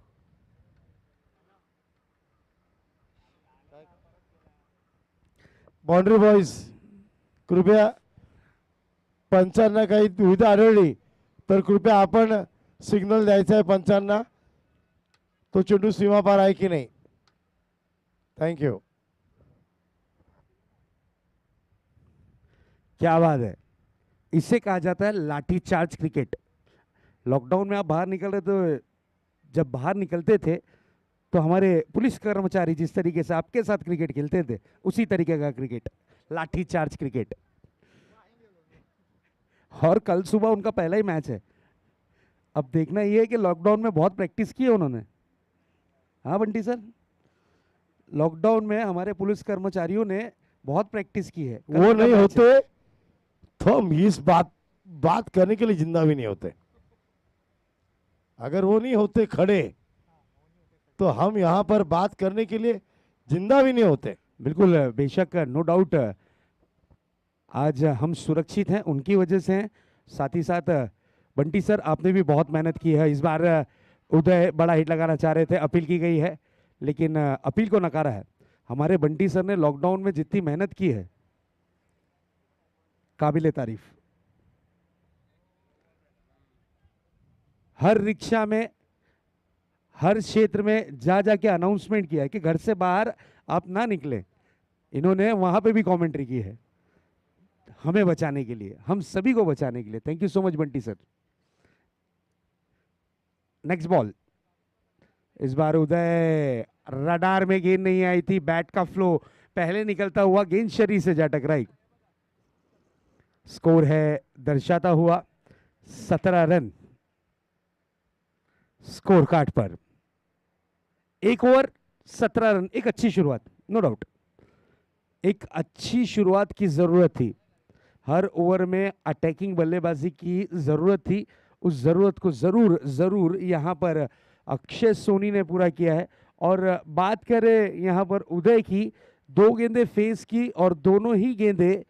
Speaker 4: बाउंड्री बॉईज, कृपया पंचांना काही दुविधा आढळली तर कृपया आपण सिग्नल द्यायचा आहे पंचांना, तो चेंडू सीमा पार आहे की नाही. थँक्यू.
Speaker 2: क्या बात है, इसे कहा जाता है लाठी चार्ज क्रिकेट। लॉकडाउन में आप बाहर निकल रहे तो, जब बाहर निकलते थे तो हमारे पुलिस कर्मचारी जिस तरीके से आपके साथ क्रिकेट खेलते थे उसी तरीके का क्रिकेट, लाठी चार्ज क्रिकेट। और कल सुबह उनका पहला ही मैच है। अब देखना ये है कि लॉकडाउन में बहुत प्रैक्टिस की है उन्होंने। हाँ बंटी सर, लॉकडाउन में हमारे पुलिस कर्मचारियों ने बहुत प्रैक्टिस की है। कल
Speaker 4: वो
Speaker 2: उनका
Speaker 4: नहीं
Speaker 2: मैच है।
Speaker 4: होते तो हम इस बात करने के लिए जिंदा भी नहीं होते. अगर वो नहीं होते खड़े तो हम यहाँ पर बात करने के लिए जिंदा भी नहीं होते.
Speaker 2: बिल्कुल, बेशक, नो डाउट। आज हम सुरक्षित हैं उनकी वजह से हैं। साथ ही साथ बंटी सर आपने भी बहुत मेहनत की है। इस बार उदय बड़ा हिट लगाना चाह रहे थे, अपील की गई है, लेकिन अपील को नकारा है। हमारे बंटी सर ने लॉकडाउन में जितनी मेहनत की है, काबिले तारीफ। हर रिक्शा में, हर क्षेत्र में जा जाके अनाउंसमेंट किया है कि घर से बाहर आप ना निकलें। इन्होंने वहां पे भी कमेंट्री की है हमें बचाने के लिए, हम सभी को बचाने के लिए। Thank you so much Bunty sir. Next ball, is bar Uday, radar में गेंद नहीं आई थी, बैट का फ्लो पहले निकलता हुआ गेंद शरीर से जा टकराई। स्कोर है दर्शाता हुआ 17 रन स्कोर कार्ड पर। एक ओवर 17 रन, एक अच्छी शुरुआत, नो डाउट। एक अच्छी शुरुआत की जरूरत थी, हर ओवर में अटैकिंग बल्लेबाजी की जरूरत थी। उस जरूरत को जरूर जरूर यहां पर अक्षय सोनी ने पूरा किया है। और बात करें यहां पर उदय की, 2 गेंदें फेस की और दोनों ही गेंदें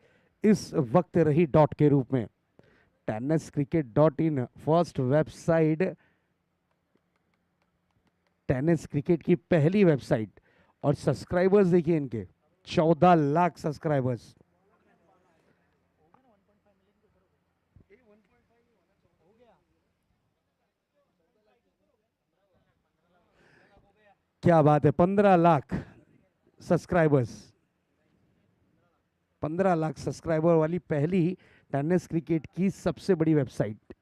Speaker 2: इस वक्त रही डॉट के रूप में। tenniscricket.in first website, tennis cricket की पहली वेबसाइट। और सब्सक्राइबर्स देखिए इनके 14 लाख सब्सक्राइबर्स। क्या बात है, 15 लाख सब्सक्राइबर्स। 15 लाख सब्सक्राइबर वाली पहली टेनिस क्रिकेट की सबसे बड़ी website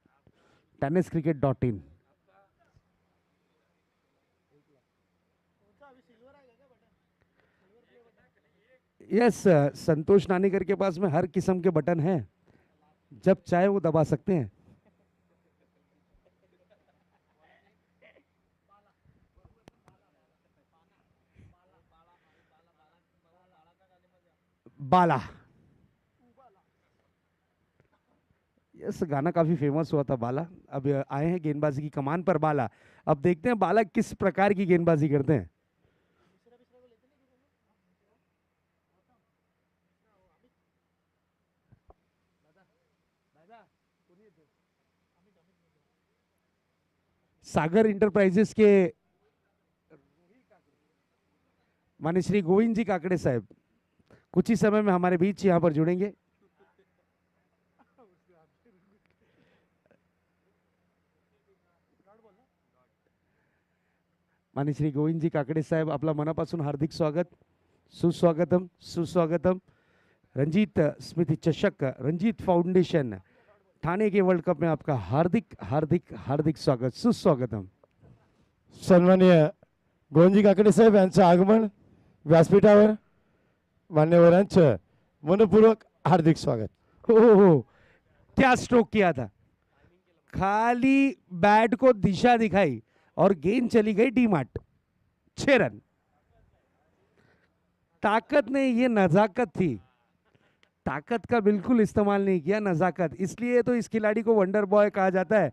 Speaker 2: tenniscricket.in। Yes, Santosh Nanekar के पास में हर किस्म के बटन हैं, जब चाहे वो दबा सकते हैं। बाला, यस, गाना काफी फेमस हुआ था बाला। अब आए हैं गेंदबाजी की कमान पर बाला। अब देखते हैं बाला किस प्रकार की गेंदबाजी करते हैं। सागर इंटरप्राइजेस के माननीय श्री गोविंद जी काकड़े साहब कुछ ही समय में हमारे बीच यहां पर जुड़ेंगे। माननीय श्री गोविंद जी काकड़े साहेब, आपला मनापासून हार्दिक स्वागत, सुस्वागतम सुस्वागतम। रंजीत स्मृति चषक, रंजीत फाउंडेशन ठाणे के वर्ल्ड कप में आपका हार्दिक हार्दिक हार्दिक स्वागत, सुस्वागतम.
Speaker 4: सन्माननीय गोंजी काकडे साहेब यांचं आगमन व्यासपीठावर, मान्यवरांचं मनपूर्वक हार्दिक स्वागत.
Speaker 2: हो, क्या स्ट्रोक किया था, खाली बैट को दिशा दिखाई और गेंद चली गई डी-मार्ट. 6 रन. ताकत नहीं, ये नजाकत थी. ताकत का बिल्कुल इस्तेमाल नहीं किया, नजाकत. इसलिए तो इस खिलाड़ी को वंडर बॉय कहा जाता है.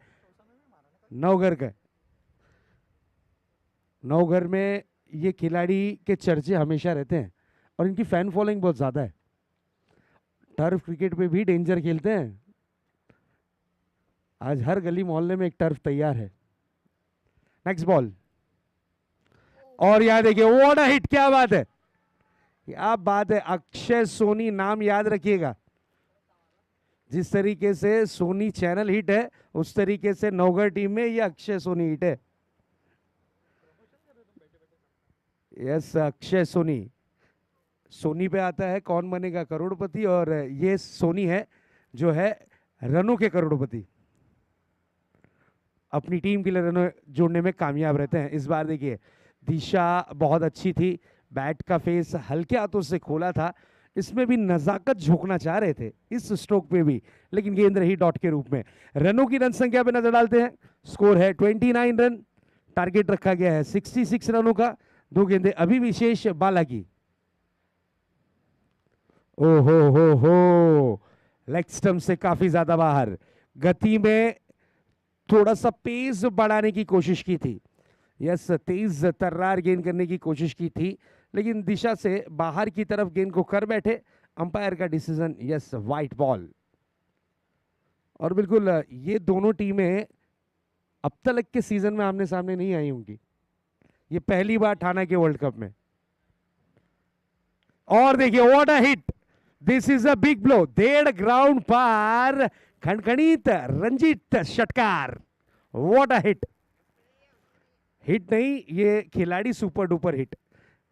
Speaker 2: नवघर का, नवघर में ये खिलाड़ी के चर्चे हमेशा रहते हैं और इनकी फैन फॉलोइंग बहुत ज्यादा है. टर्फ क्रिकेट पे भी डेंजर खेलते हैं. आज हर गली मोहल्ले में एक टर्फ तैयार है. नेक्स्ट बॉल, और याद देखिए, व्हाट अ हिट, क्या बात है, क्या बात है. अक्षय सोनी नाम याद रखिएगा. जिस तरीके से सोनी चैनल हिट है, उस तरीके से नवगढ़ टीम में ये अक्षय सोनी हिट है. यस, अक्षय सोनी. सोनी पे आता है कौन बनेगा करोड़पति, और ये सोनी है जो है रनों के करोड़पति. अपनी टीम के लिए रनों जोड़ने में कामयाब रहते हैं. इस बार देखिए, दिशा बहुत अच्छी थी, बैट का फेस हल्के हाथों से खोला था. इसमें भी नजाकत झोंकना चाह रहे थे इस स्ट्रोक पे भी, लेकिन गेंद रही डॉट के रूप में. रनों की रन संख्या पे नजर डालते हैं. स्कोर है 29 रन. टारगेट रखा गया है 66 रनों का. 2 गेंदें अभी विशेष बाला की. ओ हो, लेग स्टंप से काफी ज्यादा बाहर. गति में थोड़ा सा पेस बढ़ाने की कोशिश की थी. यस, तेज तर्रार गेंद करने की कोशिश की थी, लेकिन दिशा से बाहर की तरफ गेंद को कर बैठे. अंपायर का डिसीजन, यस, वाइट बॉल. और बिल्कुल ये दोनों टीमें अब तक के सीजन में आमने सामने नहीं आई होंगी. ये पहली बार ठाणा के वर्ल्ड कप में. और देखिए, what a hit, this is a big blow. 1.5 ground पार, खणखणित रंजीत षटकार. What a hit. हिट नहीं, ये खिलाड़ी सुपर डुपर हिट.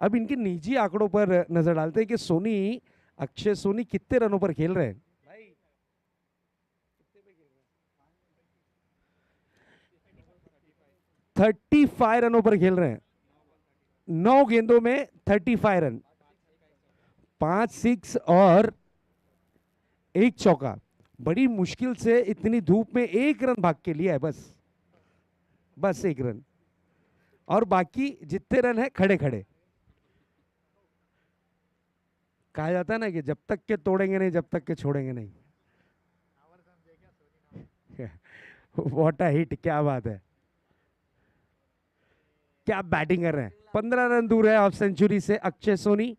Speaker 2: अब इनके निजी आंकड़ों पर नजर डालते हैं कि सोनी, अक्षय सोनी कितने रनों पर खेल रहे हैं. 35 रनों पर खेल रहे हैं. 9 गेंदों में 35 रन, 5 6 और 1 चौका. बड़ी मुश्किल से इतनी धूप में 1 रन भाग के लिया है, बस 1 रन. और बाकी जितने रन है खड़े खड़े. कहा जाता है ना कि जब तक के तोड़ेंगे नहीं, जब तक के छोड़ेंगे नहीं. व्हाट अ हिट, क्या बात है, क्या बैटिंग कर रहे हैं. 15 रन दूर है हाफ सेंचुरी से अक्षय सोनी.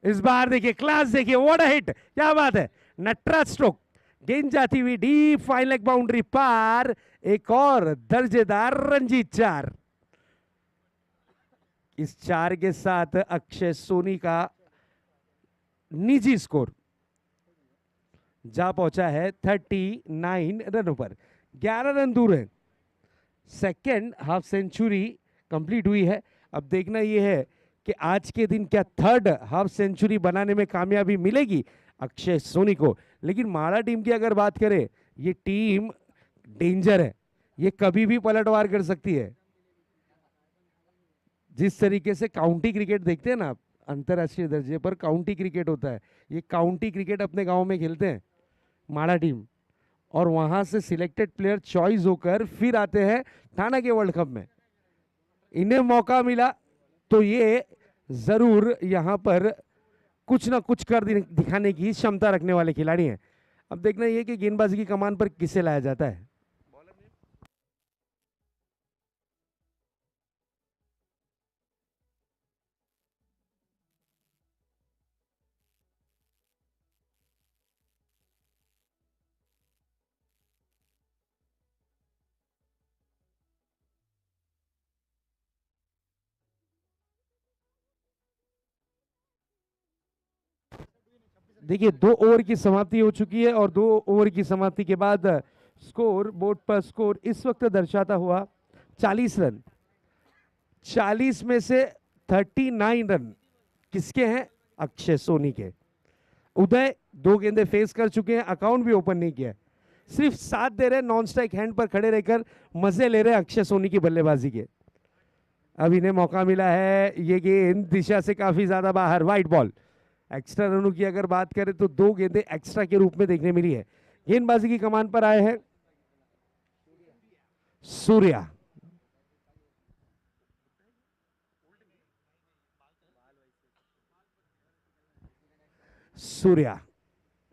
Speaker 2: इस बार देखिए, क्लास देखिए, व्हाट अ हिट, क्या बात है. नटराज स्ट्रोक, गेंद जाती हुई डीप फाइन लेग बाउंड्री पार. एक और दर्जेदार रंजीत 4. इस 4 के साथ अक्षय सोनी का निजी स्कोर जा पहुंचा है 39 रनों पर. 11 रन दूर है. सेकेंड हाफ सेंचुरी कंप्लीट हुई है. अब देखना यह है कि आज के दिन क्या थर्ड हाफ सेंचुरी बनाने में कामयाबी मिलेगी अक्षय सोनी को. लेकिन माड़ा टीम की अगर बात करें, ये टीम डेंजर है. ये कभी भी पलटवार कर सकती है. जिस तरीके से काउंटी क्रिकेट देखते हैं ना आप, अंतरराष्ट्रीय दर्जे पर काउंटी क्रिकेट होता है. ये काउंटी क्रिकेट अपने गांव में खेलते हैं माड़ा टीम, और वहां से सिलेक्टेड प्लेयर चॉइस होकर फिर आते हैं ठाणा के वर्ल्ड कप में. इन्हें मौका मिला तो ये जरूर यहां पर कुछ ना कुछ कर दिखाने की क्षमता रखने वाले खिलाड़ी हैं. अब देखना ये कि गेंदबाजी की कमान पर किसे लाया जाता है. देखिए, 2 ओवर की समाप्ति हो चुकी है और 2 ओवर की समाप्ति के बाद स्कोर बोर्ड पर स्कोर इस वक्त दर्शाता हुआ 40 रन. 40 में से 39 रन किसके हैं? अक्षय सोनी के. उदय 2 गेंदे फेस कर चुके हैं, अकाउंट भी ओपन नहीं किया है, सिर्फ साथ दे रहे हैं, नॉन स्ट्राइक हैंड पर खड़े रहकर मजे ले रहे हैं अक्षय सोनी की बल्लेबाजी के। अब इन्हें मौका मिला है, ये गेंद दिशा से काफी ज्यादा बाहर, वाइड बॉल। एक्स्ट्रा रनों की अगर बात करें तो 2 गेंदें एक्स्ट्रा के रूप में देखने मिली है। गेंदबाजी की कमान पर आए हैं सूर्या। सूर्या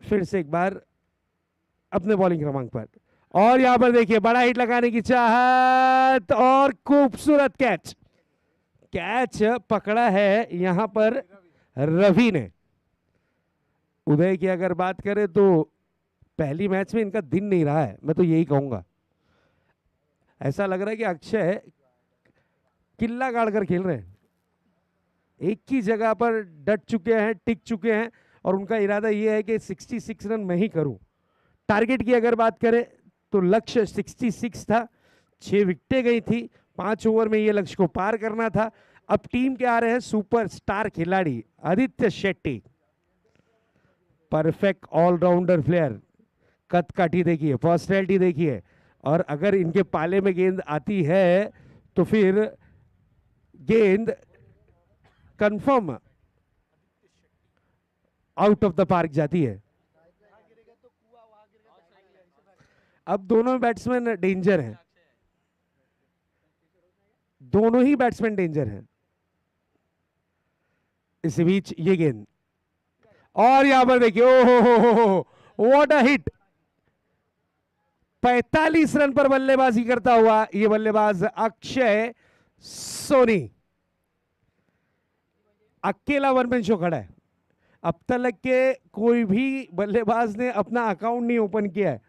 Speaker 2: फिर से एक बार अपने बॉलिंग क्रमांक पर, और यहां पर देखिए बड़ा हिट लगाने की चाहत और खूबसूरत कैच। कैच पकड़ा है यहां पर रवि ने। उदय की अगर बात करें तो पहली मैच में इनका दिन नहीं रहा है, मैं तो यही कहूंगा। ऐसा लग रहा है कि अक्षय किल्ला गाड़ कर खेल रहे हैं, एक ही जगह पर डट चुके हैं, टिक चुके हैं, और उनका इरादा यह है कि 66 रन मैं ही करूं। टारगेट की अगर बात करें तो लक्ष्य 66 था, 6 विकेटें गई थी, 5 ओवर में यह लक्ष्य को पार करना था। अब टीम के आ रहे हैं सुपरस्टार खिलाड़ी Aditya Shetty, perfect all rounder player. कद काठी देखिए, पर्सनैलिटी देखिए, और अगर इनके पाले में गेंद आती है तो फिर गेंद confirm out of the park जाती है। अब दोनों बैट्समैन डेंजर हैं, दोनों ही बैट्समैन डेंजर हैं। इसी बीच ये गेंद, और यहां पर देखिए, ओहो व्हाट अ हिट। 45 रन पर बल्लेबाजी करता हुआ ये बल्लेबाज अक्षय सोनी अकेला वन मैन शो खड़ा है। अब तक के कोई भी बल्लेबाज ने अपना अकाउंट नहीं ओपन किया है,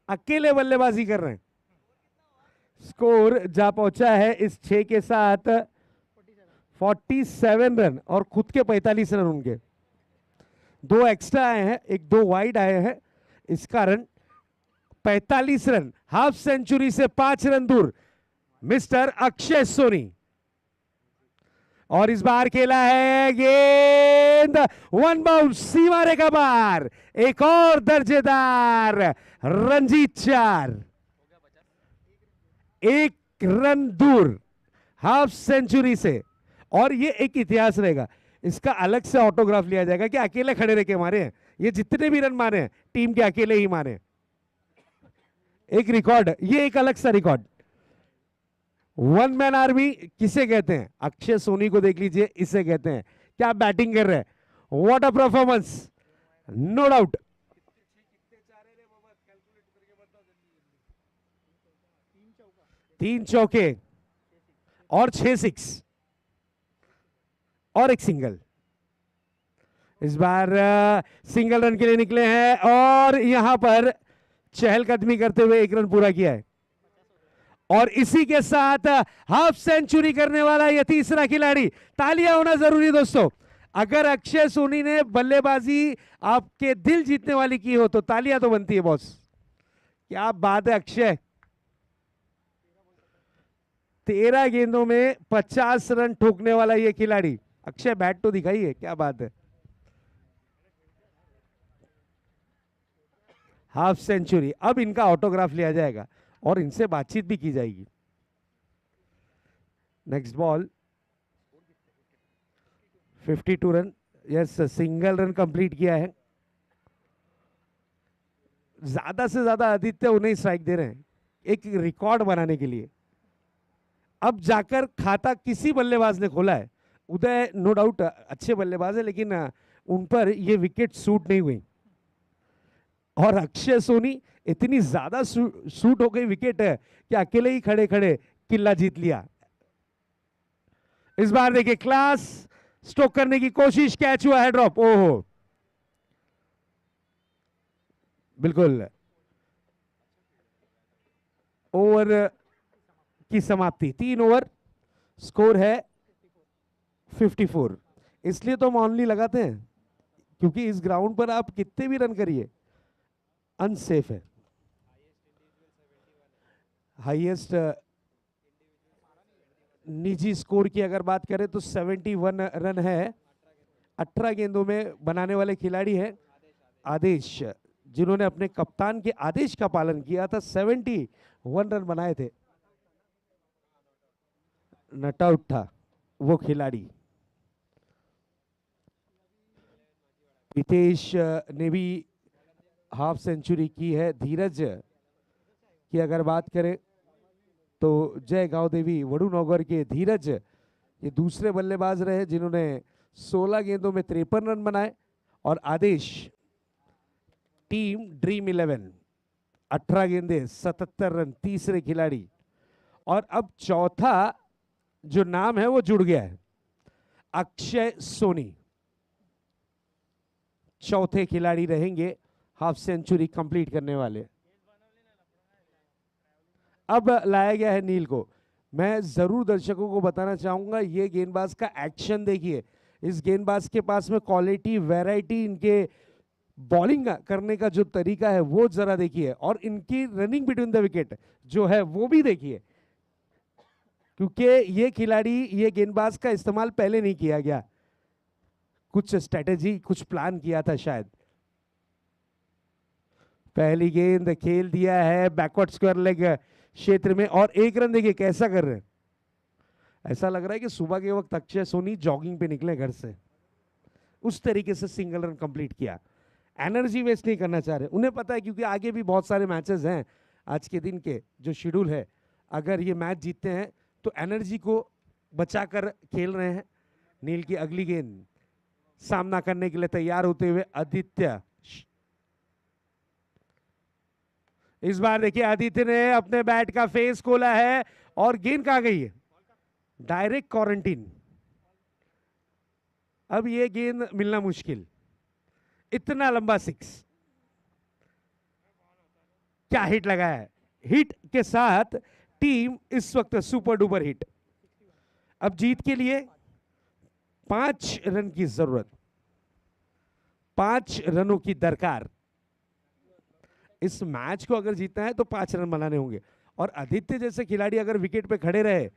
Speaker 2: अकेले बल्लेबाजी कर रहे हैं। स्कोर जा पहुंचा है इस 6 के साथ 47 रन, और खुद के 45 रन उनके। 2 एक्स्ट्रा आए हैं, 1-2 वाइड आए हैं, इस कारण 45 रन, हाफ सेंचुरी से 5 रन दूर मिस्टर अक्षय सोनी। और इस बार खेला है गेंद, 1 बाउंस, सीमा रेखा पार, एक और दर्जेदार रंजीत 4, 1 रन दूर हाफ सेंचुरी से। और ये एक इतिहास रहेगा, इसका अलग से ऑटोग्राफ लिया जाएगा कि अकेले खड़े रह के मारे हैं, ये जितने भी रन मारे हैं टीम के अकेले ही मारे। एक रिकॉर्ड, ये एक अलग सा रिकॉर्ड। 1 मैन आर्मी किसे कहते हैं? अक्षय सोनी को देख लीजिए, इसे कहते हैं। क्या बैटिंग कर रहे हैं, what a performance, no doubt. 3 चौके और 6 सिक्स और 1 सिंगल। इस बार सिंगल रन के लिए निकले हैं, और यहां पर चहलकदमी करते हुए 1 रन पूरा किया है। और इसी के साथ हाफ सेंचुरी करने वाला यह तीसरा खिलाड़ी। तालियां होना जरूरी दोस्तों, अगर अक्षय सोनी ने बल्लेबाजी आपके दिल जीतने वाली की हो तो तालियां तो बनती है बॉस। क्या बात है अक्षय, 13 गेंदों में 50 रन ठोकने वाला यह खिलाड़ी। अक्षय बैट तो दिखाइए, क्या बात है। हाफ सेंचुरी, अब इनका ऑटोग्राफ लिया जाएगा और इनसे बातचीत भी की जाएगी। Next ball, 52 run, yes, single run complete किया है। ज्यादा से ज्यादा आदित्य उन्हें स्ट्राइक दे रहे हैं एक रिकॉर्ड बनाने के लिए। अब जाकर खाता किसी बल्लेबाज ने खोला है। उदय नो डाउट अच्छे बल्लेबाज है, लेकिन उन पर ये विकेट सूट नहीं हुई, और अक्षय सोनी इतनी ज्यादा सूट हो गई विकेट है कि अकेले ही खड़े खड़े किल्ला जीत लिया। इस बार देखिए क्लास स्ट्रोक करने की कोशिश, कैच हुआ है ड्रॉप। ओहो, बिल्कुल ओवर की समाप्ति, 3 ओवर, स्कोर है 54। इसलिए तो हम ऑनली लगाते हैं क्योंकि इस ग्राउंड पर आप कितने भी रन करिए अनसेफ है। हाईएस्ट निजी स्कोर की अगर बात करें तो 71 रन है, 18 गेंदों में बनाने वाले खिलाड़ी हैं। आदेश, जिन्होंने अपने कप्तान के आदेश का पालन किया था, 71 रन बनाए थे। नट आउट था वो खिलाड़ी। हितेश ने भी हाफ सेंचुरी की है। धीरज की अगर बात करें तो जय गांव देवी वडूनगर के धीरज ये दूसरे बल्लेबाज रहे जिन्होंने 16 गेंदों में 53 रन बनाए। और आदेश टीम ड्रीम 11 18 गेंदे 77 रन, तीसरे खिलाड़ी। और अब चौथा जो नाम है वो जुड़ गया है, अक्षय सोनी चौथे खिलाड़ी रहेंगे हाफ सेंचुरी कंप्लीट करने वाले। अब लाया गया है नील को। मैं जरूर दर्शकों को बताना चाहूंगा, ये गेंदबाज का एक्शन देखिए। इस गेंदबाज के पास में क्वालिटी, वैरायटी, इनके बॉलिंग करने का जो तरीका है वो जरा देखिए, और इनकी रनिंग बिटवीन द विकेट जो है वो भी देखिए, क्योंकि ये खिलाड़ी, ये गेंदबाज का इस्तेमाल पहले नहीं किया गया। कुछ स्ट्रेटेजी, कुछ प्लान किया था शायद। पहली गेंद खेल दिया है बैकवर्ड स्क्वायर लेग क्षेत्र में, और 1 रन देखिए कैसा कर रहे हैं। ऐसा लग रहा है कि सुबह के वक्त अक्षय सोनी जॉगिंग पे निकले घर से, उस तरीके से सिंगल रन कंप्लीट किया। एनर्जी वेस्ट नहीं करना चाह रहे, उन्हें पता है क्योंकि आगे भी बहुत सारे मैचेस हैं आज के दिन के जो शेड्यूल है। अगर ये मैच जीतते हैं तो एनर्जी को बचाकर खेल रहे हैं। नील की अगली गेंद सामना करने के लिए तैयार होते हुए आदित्य। इस बार देखिए आदित्य ने अपने बैट का फेस खोला है और गेंद कहां गई है, डायरेक्ट क्वारंटीन। अब ये गेंद मिलना मुश्किल, इतना लंबा 6। क्या हिट लगाया है, हिट के साथ टीम इस वक्त सुपर डुपर हिट। अब जीत के लिए 5 रन की जरूरत, 5 रनों की दरकार। इस मैच को अगर जीतना है तो 5 रन बनाने होंगे, और आदित्य जैसे खिलाड़ी अगर विकेट पे खड़े रहे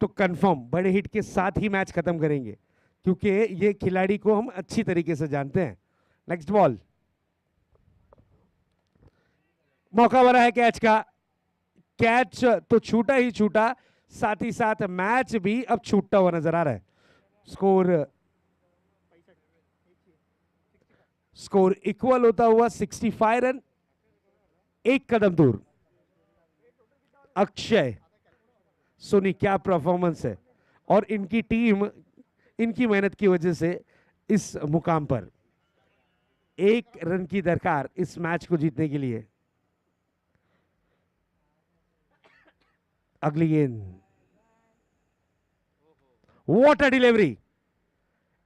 Speaker 2: तो कंफर्म बड़े हिट के साथ ही मैच खत्म करेंगे, क्योंकि ये खिलाड़ी को हम अच्छी तरीके से जानते हैं। नेक्स्ट बॉल, मौका बना है कैच का। कैच तो छूटा ही छूटा, साथ ही साथ मैच भी अब छूटता हुआ नजर आ रहा है। स्कोर इक्वल होता हुआ 65 रन, 1 कदम दूर। अक्षय सोनी, क्या परफॉर्मेंस है, और इनकी टीम इनकी मेहनत की वजह से इस मुकाम पर। 1 रन की दरकार इस मैच को जीतने के लिए। अगली गेंद, व्हाट अ डिलीवरी।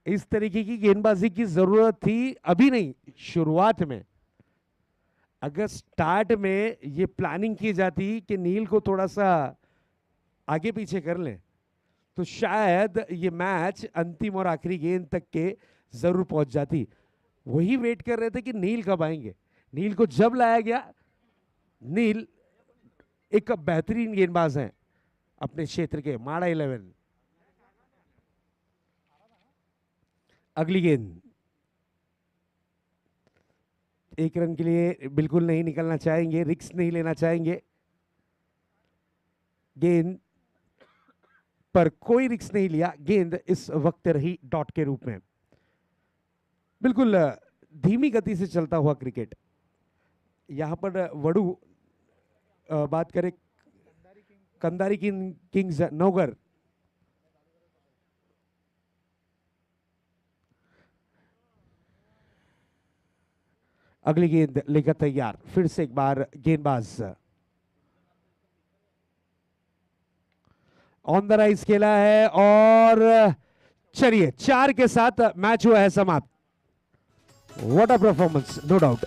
Speaker 2: इस तरीके की गेंदबाजी की जरूरत थी, अभी नहीं, शुरुआत में। अगर स्टार्ट में ये प्लानिंग की जाती कि नील को थोड़ा सा आगे पीछे कर लें तो शायद ये मैच अंतिम और आखिरी गेंद तक के जरूर पहुंच जाती। वही वेट कर रहे थे कि नील कब आएंगे। नील को जब लाया गया, नील एक बेहतरीन गेंदबाज हैं अपने क्षेत्र के, माड़ा 11। अगली गेंद 1 रन के लिए बिल्कुल नहीं निकलना चाहेंगे, रिस्क नहीं लेना चाहेंगे। गेंद पर कोई रिस्क नहीं लिया, गेंद इस वक्त रही डॉट के रूप में। बिल्कुल धीमी गति से चलता हुआ क्रिकेट। यहां पर वडू बात करें कंदारी किंग्स नौगर, अगली गेंद लेकर तैयार। फिर से एक बार गेंदबाज ऑन द राइज खेला है, और चलिए 4 के साथ मैच हुआ है समाप्त। What a performance, no doubt.